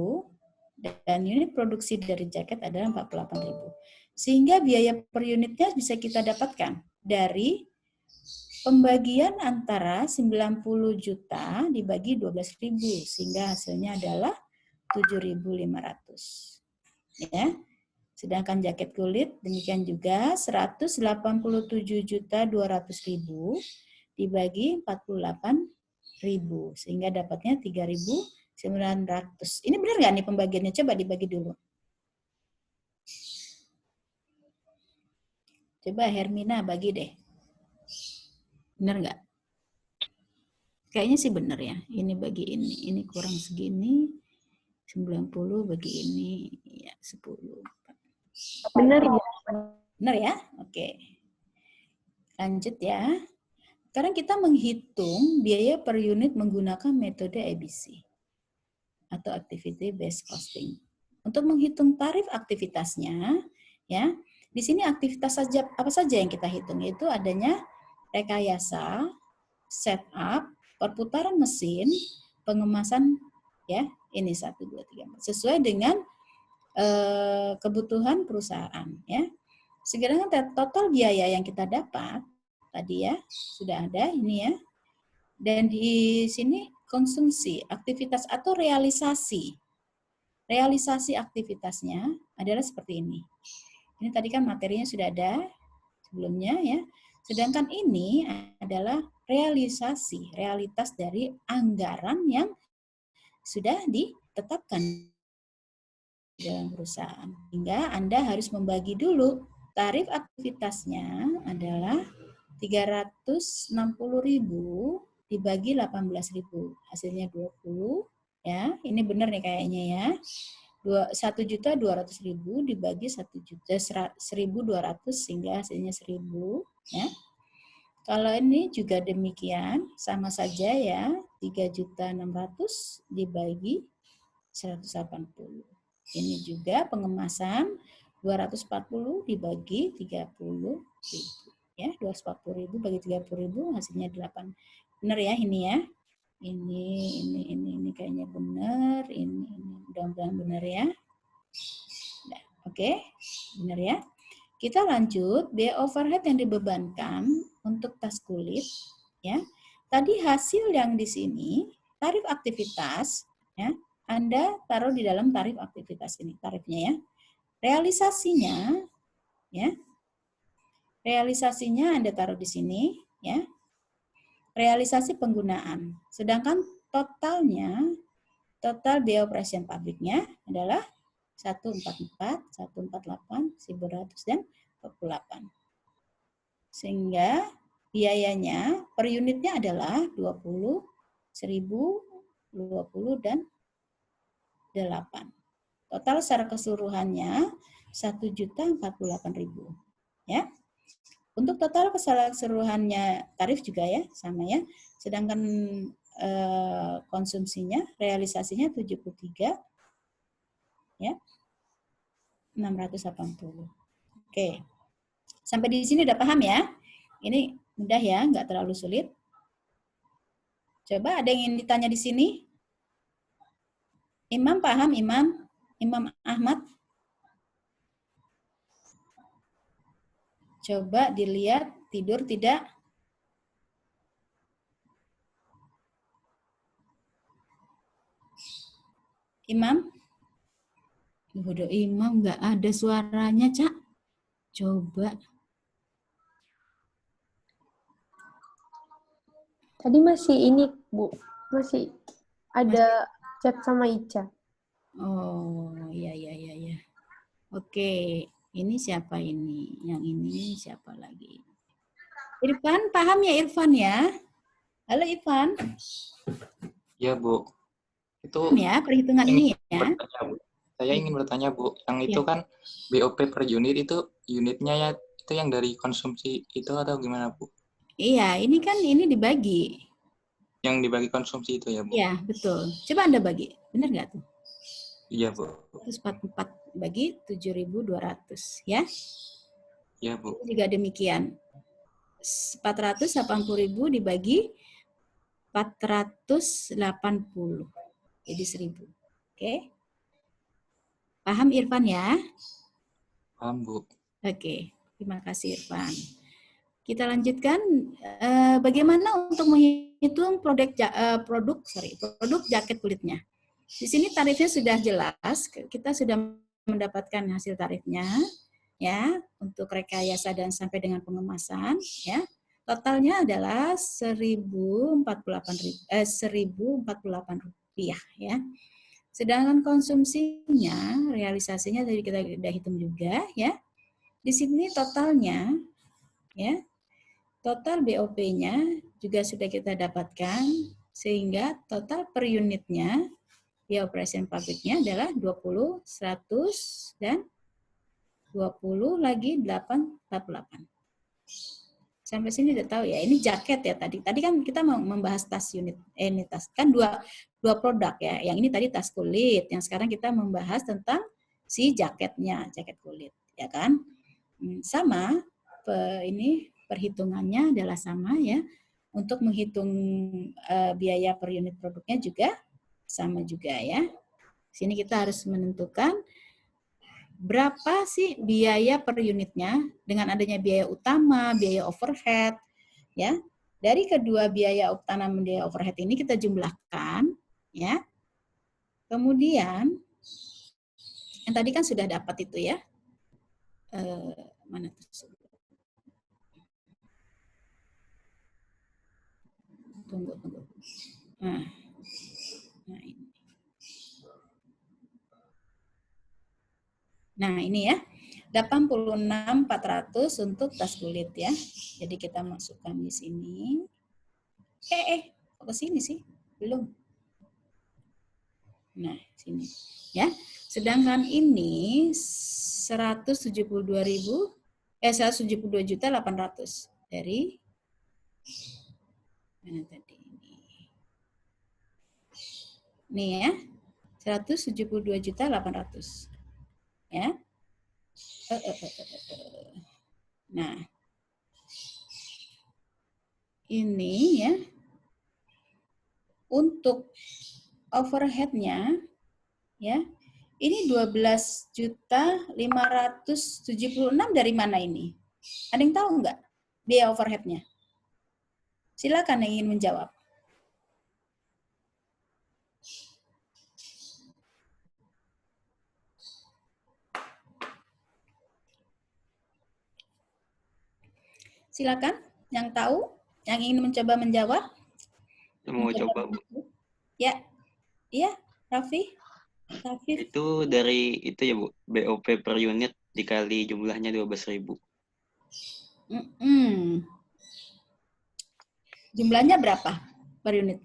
dan unit produksi dari jaket adalah 48.000. Sehingga biaya per unitnya bisa kita dapatkan dari pembagian antara 90 juta dibagi 12.000, sehingga hasilnya adalah 7.500. Ya. Sedangkan jaket kulit demikian juga 187.200.000 dibagi 48.000 sehingga dapatnya 3.900. 900. Ini benar nggak nih pembagiannya? Coba dibagi dulu. Coba Hermina bagi deh. Benar nggak? Kayaknya sih benar ya. Ini bagi ini kurang segini. 90 bagi ini ya 10. Benar ya. Benar ya? Oke. Lanjut ya. Sekarang kita menghitung biaya per unit menggunakan metode ABC atau Activity Based Costing. Untuk menghitung tarif aktivitasnya, ya, di sini aktivitas saja apa saja yang kita hitung, yaitu adanya rekayasa, setup, perputaran mesin, pengemasan, ya, ini 1, 2, 3, 4, sesuai dengan kebutuhan perusahaan, ya. Sedangkan total biaya yang kita dapat tadi ya sudah ada ini ya, dan di sini konsumsi aktivitas atau realisasi aktivitasnya adalah seperti ini. Ini tadi kan materinya sudah ada sebelumnya ya. Sedangkan ini adalah realitas dari anggaran yang sudah ditetapkan dalam perusahaan. Hingga Anda harus membagi dulu. Tarif aktivitasnya adalah 360.000 dibagi 18.000. Hasilnya 20 ya. Ini benar nih kayaknya ya. 1.200.000 dibagi 1.200 sehingga hasilnya 1.000 ya. Kalau ini juga demikian, sama saja ya. 3.600.000 dibagi 180. Ini juga pengemasan 240 dibagi 30.000 ya, 240.000 bagi 30.000 hasilnya 8. Benar ya ini ya. Ini kayaknya benar, ini mudah-mudahan benar ya. Nah, oke, benar ya. Kita lanjut, biaya overhead yang dibebankan untuk tas kulit ya. Tadi hasil yang di sini tarif aktivitas ya. Anda taruh di dalam tarif aktivitas ini, tarifnya ya. Realisasinya, ya. Realisasinya Anda taruh di sini, ya. Realisasi penggunaan. Sedangkan totalnya, total biaya operation pabriknya adalah 144, 148, 1.100 dan 48. Sehingga biayanya per unitnya adalah 20, 1.000, 20 dan 8. Total secara keseluruhannya 1.048.000 ya. Untuk total keseluruhannya tarif juga ya sama ya. Sedangkan konsumsinya realisasinya 73 ya. 680. Oke. Sampai di sini udah paham ya? Ini mudah ya, nggak terlalu sulit. Coba ada yang ingin ditanya di sini? Imam paham, Imam? Imam Ahmad? Coba dilihat, tidur tidak? Imam? Udah Imam nggak ada suaranya, Cak. Coba. Tadi masih ini, Bu. Masih ada chat sama Ica. Oh, iya. Oke, ini siapa ini? Yang ini siapa lagi? Irfan, paham ya Irfan ya? Halo Irfan. Ya, Bu. Itu ya perhitungan ini ya. Saya ingin bertanya, Bu. Yang itu kan BOP per unit itu unitnya ya itu yang dari konsumsi itu atau gimana, Bu? Iya, ini kan ini dibagi. Yang dibagi konsumsi itu ya, Bu? Iya, betul. Coba Anda bagi. Benar nggak tuh? Iya, Bu. 144 bagi 7.200 ya. Iya, Bu. Juga demikian. 480.000 dibagi 480. Jadi 1.000. Oke. Paham Irfan ya? Paham, Bu. Oke. Terima kasih Irfan. Kita lanjutkan. Bagaimana untuk menghitung produk jaket kulitnya? Di sini tarifnya sudah jelas. Kita sudah mendapatkan hasil tarifnya, ya, untuk rekayasa dan sampai dengan pengemasan, ya. Totalnya adalah 1.048.000 rupiah ya. Sedangkan konsumsinya, realisasinya tadi kita udah hitung juga ya. Di sini totalnya ya, total BOP-nya juga sudah kita dapatkan sehingga total per unitnya biaya operation pabriknya adalah 20, 100 dan 20 lagi 848. Sampai sini udah tahu ya. Ini jaket ya tadi. Tadi kan kita mau membahas tas unit. Ini tas kan dua produk ya. Yang ini tadi tas kulit. Yang sekarang kita membahas tentang si jaketnya, jaket kulit, ya kan? Sama ini perhitungannya adalah sama ya. Untuk menghitung biaya per unit produknya juga sama juga ya. Sini kita harus menentukan berapa sih biaya per unitnya dengan adanya biaya utama, biaya overhead, ya. Dari kedua biaya utama dan biaya overhead ini kita jumlahkan, ya. Kemudian, yang tadi kan sudah dapat itu ya. Mana tuh? Tunggu. Nah ini. Nah, ini ya. 86.400 untuk tas kulit ya. Jadi kita masukkan di sini. Kok ke sini sih? Belum. Nah, sini ya. Sedangkan ini 172.800 dari mana tadi ini. Nih ya. 172.800. Ya. Nah, ini ya untuk overheadnya ya ini 12.576 dari mana ini? Ada yang tahu nggak biaya overheadnya? Silakan yang ingin menjawab. Silakan, yang tahu, yang ingin mencoba menjawab. Mau coba, Bu. Ya, iya, Raffi. Itu dari itu ya, Bu, BOP per unit dikali jumlahnya 12.000. Jumlahnya berapa per unit?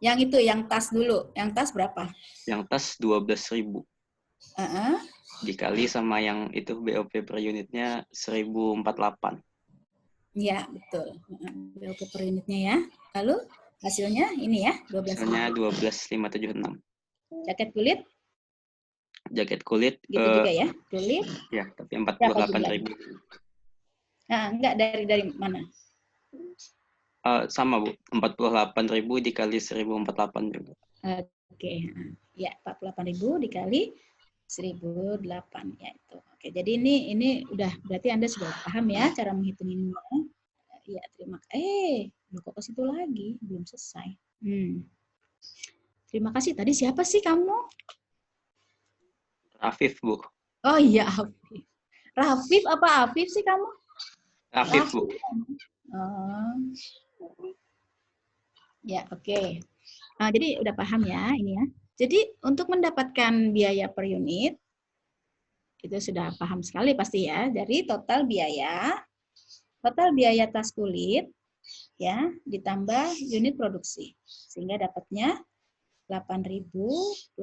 Yang itu, yang tas dulu. Yang tas berapa? Yang tas 12.000. Dikali sama yang itu BOP per unitnya 1.048. Ya, betul. BOP per unitnya ya. Lalu hasilnya ini ya, 12. Hasilnya 12.576. Jaket kulit? Jaket kulit Gitu juga ya, kulit. Ya, tapi 48.000. Nah, enggak dari mana? Sama, Bu. 48.000 dikali 1.048 juga. Oke. Ya, 48.000 dikali 1.008 ya itu. Oke, jadi ini udah berarti Anda sudah paham ya cara menghitung ini. Ya, terima kasih. Kok ke situ lagi? Belum selesai. Terima kasih. Tadi siapa sih kamu? Afif, Bu. Oh iya, Afif. Rafif apa Afif sih kamu? Afif, Bu. Ya, oke. Nah, jadi udah paham ya ini ya. Jadi untuk mendapatkan biaya per unit, itu sudah paham sekali pasti ya, dari total biaya tas kulit, ya, ditambah unit produksi. Sehingga dapatnya 8.248.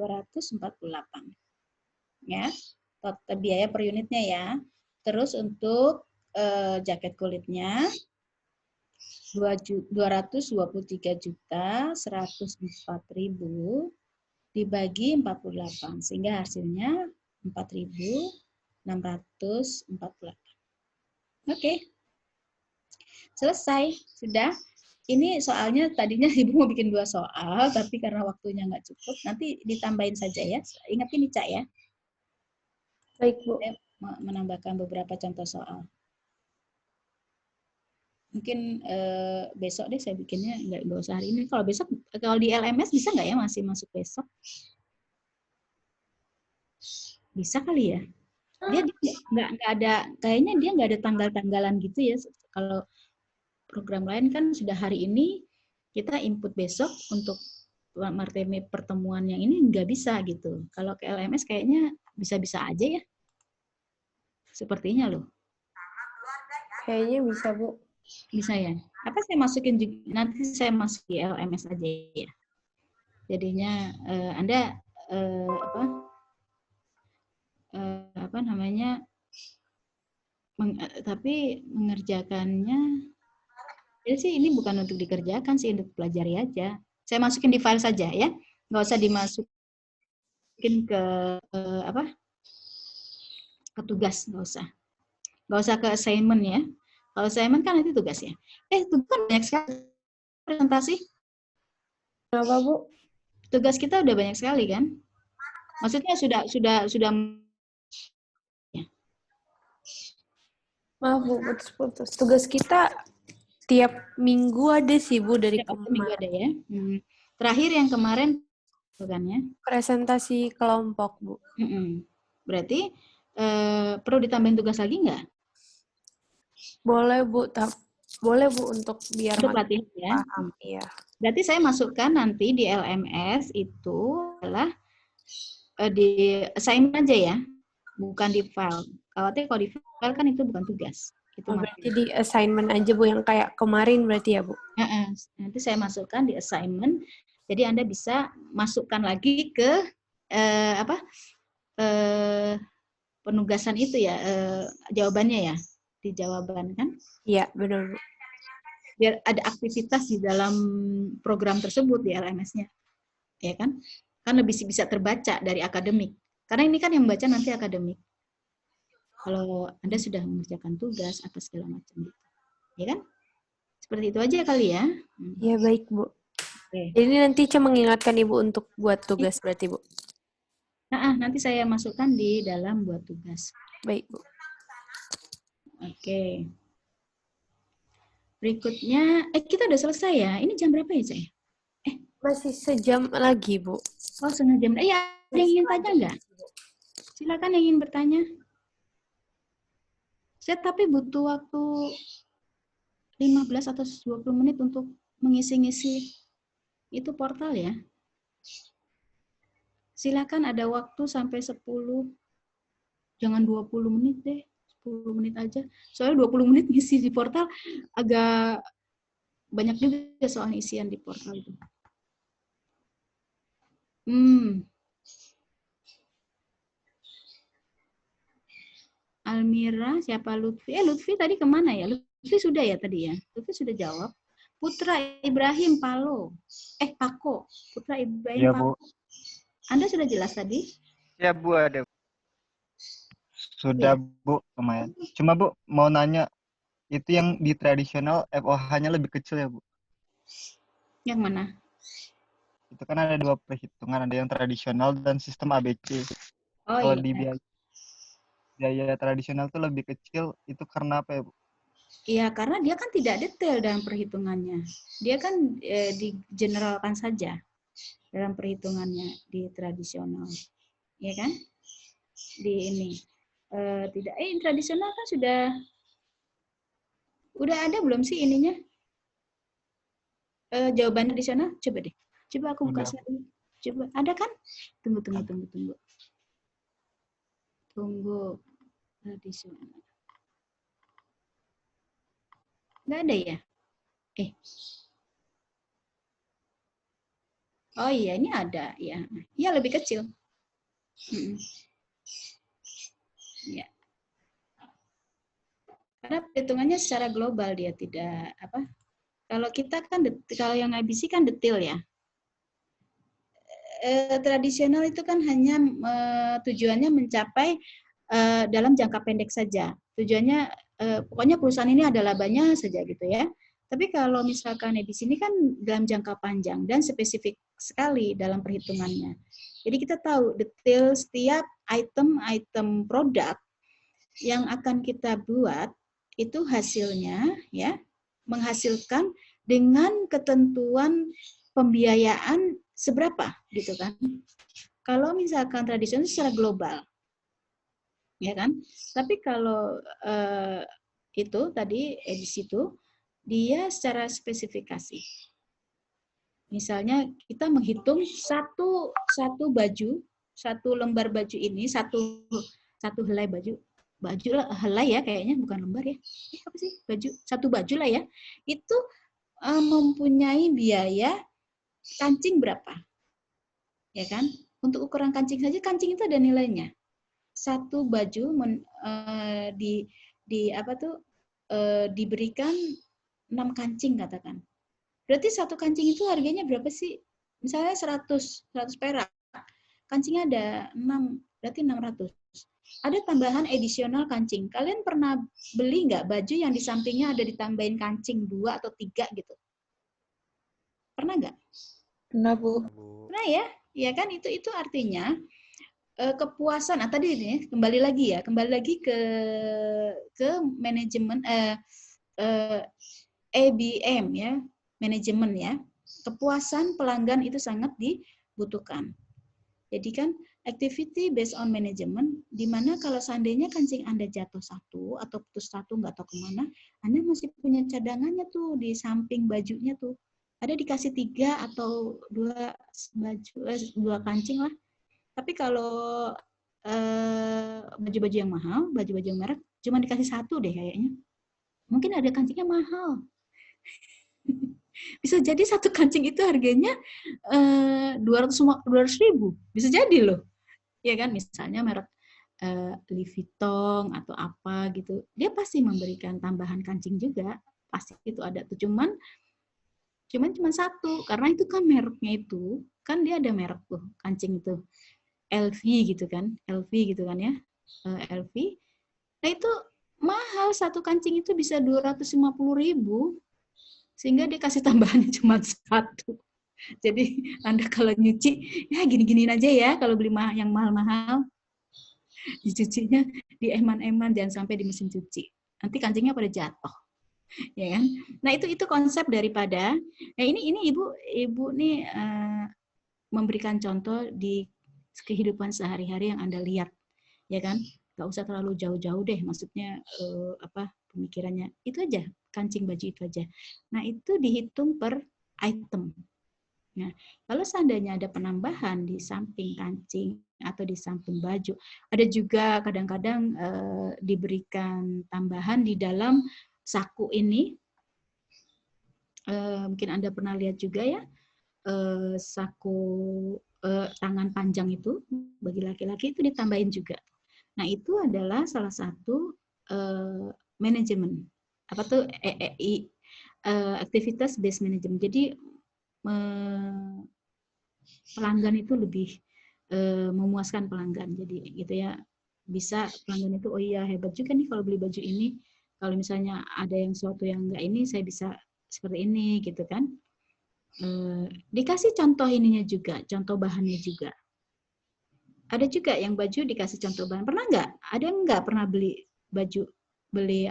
Ya, total biaya per unitnya ya. Terus untuk jaket kulitnya, 223.104.000 dibagi 48 sehingga hasilnya 4.648. Oke. Selesai, sudah. Ini soalnya tadinya Ibu mau bikin 2 soal, tapi karena waktunya nggak cukup, nanti ditambahin saja ya. Ingat ini, Cak ya. Baik, Bu. Saya menambahkan beberapa contoh soal. Mungkin besok deh saya bikinnya, nggak usah hari ini. Kalau besok, kalau di LMS bisa nggak ya masih masuk besok? Bisa kali ya? Dia nggak ada, kayaknya dia nggak ada tanggal-tanggalan gitu ya. Kalau program lain kan sudah hari ini, kita input besok untuk pertemuan yang ini nggak bisa gitu. Kalau ke LMS kayaknya bisa-bisa aja ya. Sepertinya loh. Kayaknya bisa, Bu. Bisa ya. Apa saya masukin juga, nanti saya masuk di LMS aja ya. Jadinya Anda apa namanya? Tapi mengerjakannya ya sih ini bukan untuk dikerjakan sih, untuk pelajari aja. Saya masukin di file saja ya. Nggak usah dimasukin ke apa? Ke tugas, nggak usah. Nggak usah ke assignment ya. Kalau assignment kan nanti tugas ya. Tugas kan banyak sekali presentasi. Kenapa, Bu? Tugas kita udah banyak sekali kan? Maksudnya sudah ya. Maaf, Bu, putus-putus. Tugas kita tiap minggu ada sih, Bu, dari Tiap minggu ada ya. Terakhir yang kemarin bukan ya? Presentasi kelompok, Bu. Berarti perlu ditambahin tugas lagi nggak? Boleh, Bu. Boleh, Bu, untuk biar untuk latihan ya. Paham, iya. Berarti saya masukkan nanti di LMS itu adalah di assignment aja ya, bukan di file. Kalau di file kan itu bukan tugas. Itu berarti di assignment aja, Bu, yang kayak kemarin berarti ya, Bu? Nanti saya masukkan di assignment, jadi Anda bisa masukkan lagi ke penugasan itu ya, jawabannya ya, di jawaban kan? Iya, benar, Bu. Biar ada aktivitas di dalam program tersebut di LMS-nya, ya kan? Kan lebih bisa terbaca dari akademik. Karena ini kan yang membaca nanti akademik. Kalau Anda sudah mengerjakan tugas apa segala macam gitu, ya kan? Seperti itu aja kali ya. Ya baik, Bu. Oke. Jadi nanti cuma mengingatkan Ibu untuk buat tugas berarti, Bu. Nanti saya masukkan di dalam buat tugas. Baik, Bu. Oke. Berikutnya, kita udah selesai ya. Ini jam berapa ya, Cek? Masih sejam lagi, Bu. Oh, setengah jam. Iya, ada yang ingin tanya nggak? Silakan yang ingin bertanya. Saya tapi butuh waktu 15 atau 20 menit untuk mengisi-ngisi itu portal ya. Silakan, ada waktu sampai 10. Jangan 20 menit deh. 10 menit aja. Soalnya 20 menit ngisi di portal agak banyak juga soal isian di portal itu. Almira, siapa Lutfi? Lutfi tadi kemana ya? Lutfi sudah ya tadi ya? Lutfi sudah jawab. Putra Ibrahim Palo. Pako. Putra Ibrahim Pako. Bu. Anda sudah jelas tadi? Ya, Bu, ada. Sudah, Bu, lumayan. Cuma, Bu, mau nanya, itu yang di tradisional FOH-nya lebih kecil ya, Bu? Yang mana? Itu kan ada 2 perhitungan, ada yang tradisional dan sistem ABC. Oh, kalau iya. Di biaya tradisional itu lebih kecil, itu karena apa ya, Bu? Iya, karena dia kan tidak detail dalam perhitungannya. Dia kan digeneralkan saja dalam perhitungannya di tradisional. Ya kan? Di ini. Tidak, tradisional kan udah ada belum sih ininya? Jawaban tradisional? Coba deh. Coba aku buka slide. Coba, ada kan? Tunggu. Tunggu tradisional. Nggak ada ya? Oh iya, ini ada ya. Iya, lebih kecil. Ya. Karena perhitungannya secara global, dia tidak apa. Kalau kita kan kalau yang ABC kan detail ya. Tradisional itu kan hanya tujuannya mencapai dalam jangka pendek saja. Tujuannya pokoknya perusahaan ini ada labanya saja gitu ya. Tapi kalau misalkan di sini kan dalam jangka panjang dan spesifik sekali dalam perhitungannya. Jadi kita tahu detail setiap item produk yang akan kita buat itu hasilnya ya menghasilkan dengan ketentuan pembiayaan seberapa gitu kan. Kalau misalkan tradisional secara global. Ya kan? Tapi kalau itu tadi edisi itu dia secara spesifikasi. Misalnya kita menghitung satu baju, satu lembar baju ini, satu helai baju lah, helai ya kayaknya, bukan lembar ya. Apa sih? Baju, satu baju lah ya. Itu mempunyai biaya kancing berapa? Ya kan? Untuk ukuran kancing saja, kancing itu ada nilainya. Satu baju diberikan 6 kancing katakan. Berarti satu kancing itu harganya berapa sih? Misalnya 100 perak. Kancingnya ada 6, berarti 600. Ada tambahan edisional kancing. Kalian pernah beli nggak baju yang di sampingnya ada ditambahin kancing 2 atau 3 gitu? Pernah nggak? Pernah, Bu. Pernah ya? Ya kan, itu artinya kepuasan. Nah, tadi ini kembali lagi ke manajemen ABM ya, manajemen ya. Kepuasan pelanggan itu sangat dibutuhkan. Jadi kan activity based on management, di mana kalau seandainya kancing Anda jatuh satu atau putus satu nggak tahu kemana, Anda masih punya cadangannya tuh di samping bajunya tuh. Ada dikasih 3 atau 2 baju, 2 kancing lah. Tapi kalau baju-baju yang mahal, baju-baju yang merek, cuma dikasih 1 deh kayaknya. Mungkin ada kancingnya mahal. Bisa jadi satu kancing itu harganya 200.000. Bisa jadi loh. Ya kan, misalnya merek Louis Vuitton atau apa gitu. Dia pasti memberikan tambahan kancing juga. Pasti itu ada tuh. Cuman cuma 1 karena itu kan mereknya itu. Kan dia ada merek tuh kancing itu. LV gitu kan ya. LV. Nah itu mahal, satu kancing itu bisa 250.000. Sehingga dia kasih tambahannya cuma 1. Jadi Anda kalau nyuci, ya gini-giniin aja ya kalau beli yang mahal-mahal. Dicucinya di eman-eman, jangan sampai di mesin cuci. Nanti kancingnya pada jatuh. Ya kan? Nah, itu konsep daripada ini Ibu nih memberikan contoh di kehidupan sehari-hari yang Anda lihat. Ya kan? Nggak usah terlalu jauh-jauh deh, maksudnya pemikirannya. Itu aja, kancing baju itu aja. Nah, itu dihitung per item. Nah, kalau seandainya ada penambahan di samping kancing atau di samping baju, ada juga kadang-kadang diberikan tambahan di dalam saku ini. Mungkin Anda pernah lihat juga ya, saku tangan panjang itu bagi laki-laki itu ditambahin juga. Nah, itu adalah salah satu manajemen. Apa tuh? Aktivitas based management. Jadi pelanggan itu lebih memuaskan pelanggan. Jadi gitu ya, bisa pelanggan itu, oh iya hebat juga nih kalau beli baju ini. Kalau misalnya ada yang suatu yang enggak ini, saya bisa seperti ini gitu kan. Dikasih contoh ininya juga, contoh bahannya juga. Ada juga yang baju dikasih contoh bahan. Pernah nggak? Ada yang nggak pernah beli baju, beli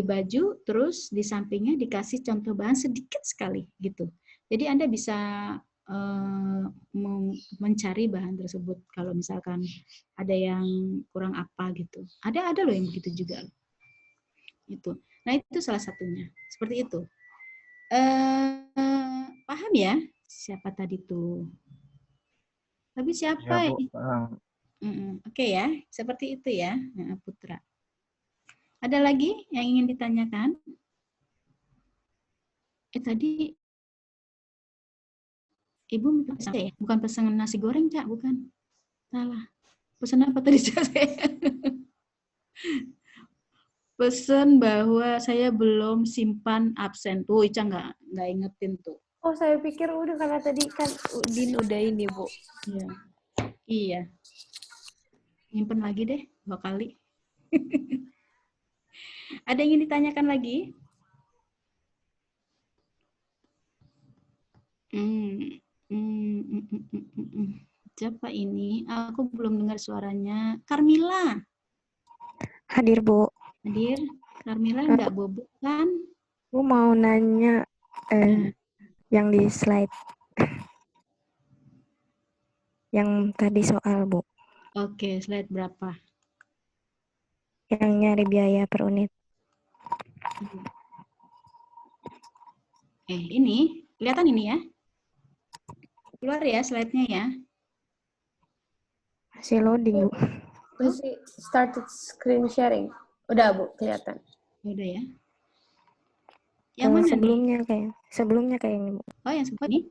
baju terus di sampingnya dikasih contoh bahan sedikit sekali gitu. Jadi Anda bisa mencari bahan tersebut kalau misalkan ada yang kurang apa gitu. Ada loh yang begitu juga. Itu. Nah, itu salah satunya. Seperti itu. Paham ya? Siapa tadi tuh? Tapi siapa? Ya, Bu. Oke ya, seperti itu ya, Putra. Ada lagi yang ingin ditanyakan? Tadi Ibu pesan ya? Bukan pesan nasi goreng, Cak, bukan. Salah. Pesan apa tadi, Cak? Pesan bahwa saya belum simpan absen. Tuh, Ica nggak ingetin tuh. Oh, saya pikir udah karena tadi kan Udin udah ini, Bu. Iya. Iya. Nyimpen lagi deh 2 kali. Ada yang ingin ditanyakan lagi? Siapa ini? Aku belum dengar suaranya. Carmila. Hadir, Bu. Hadir. Carmila nggak bobok kan? Bu mau nanya yang di slide. Yang tadi soal, Bu. Oke, slide berapa? Yang nyari biaya per unit. Ini, kelihatan ini ya? Keluar ya slide-nya ya. Masih loading, Bu. Masih started screen sharing. Udah, Bu, kelihatan. Udah ya. Yang mana sebelumnya nih? Sebelumnya kayak ini, Bu. Oh, yang sebelum ini?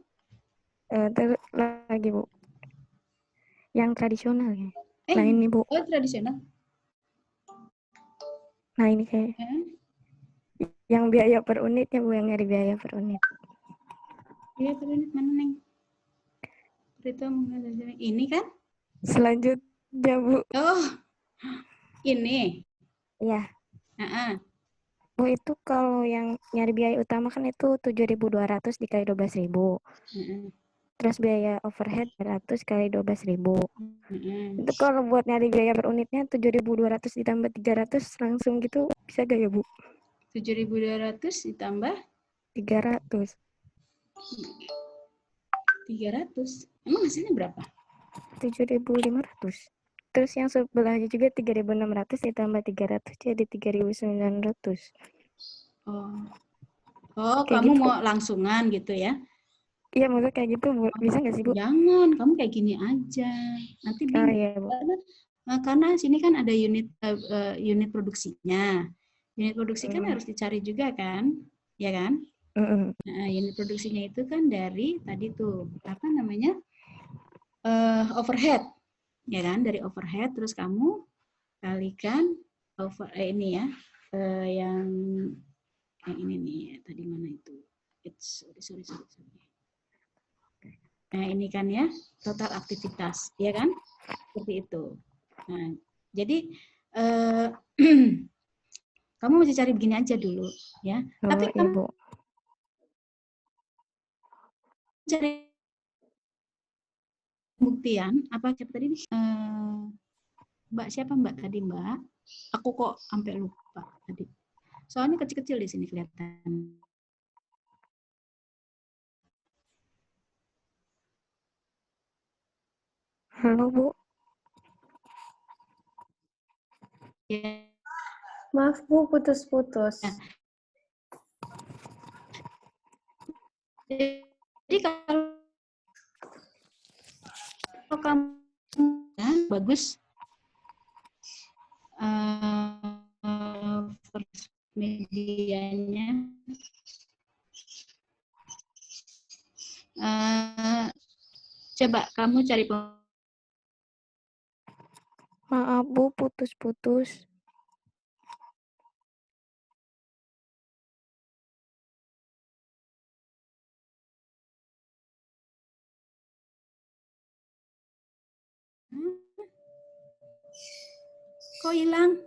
Terus lagi, Bu. Yang tradisional ya. Nah, ini, Bu. Oh, tradisional. Nah, ini kayak yang biaya per unitnya, Bu, yang nyari biaya per unit. Biaya per unit mana, Neng? Ini kan? Selanjutnya, Bu. Oh, ini. Iya. Bu, itu kalau yang nyari biaya utama kan itu 7.200 dikali 12.000. Terus biaya overhead 100 kali 12.000. Itu kalau buat nyari biaya per unitnya 7.200 ditambah 300 langsung gitu bisa gak ya, Bu? 7.200 ditambah 300. 300. Emang hasilnya berapa? 7.500. Terus yang sebelahnya juga 3.600 ditambah 300 jadi 3.900. Oh, kayak kamu gitu, mau langsungan gitu ya? Iya, maksudnya kayak gitu, Bu. Bisa nggak sih, Bu? Jangan, kamu kayak gini aja. Nanti bingung. Iya, Bu. Karena sini kan ada unit unit produksinya. Unit produksi kan harus dicari juga kan? Ya kan? Nah, unit produksinya itu kan dari tadi tuh, apa namanya? Overhead. Ya kan? Dari overhead terus kamu kalikan ini ya. Yang ini nih, tadi mana itu? Sorry. Nah, ini kan ya, total aktivitas, ya kan? Seperti itu. Nah, jadi kamu mesti cari begini aja dulu, ya. Tapi kamu Ibu. cari buktian, apa siapa tadi? Mbak siapa Mbak tadi, Mbak? Aku kok sampai lupa tadi. Soalnya kecil-kecil di sini kelihatan. Halo, Bu. Ya. Maaf, Bu, putus-putus. Jadi kalau kamu bagus first medianya coba kamu cari Maaf, Bu, putus-putus. Kok hilang?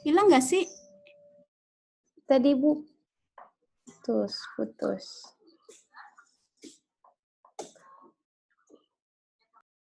Hilang nggak sih? Tadi, Bu, putus.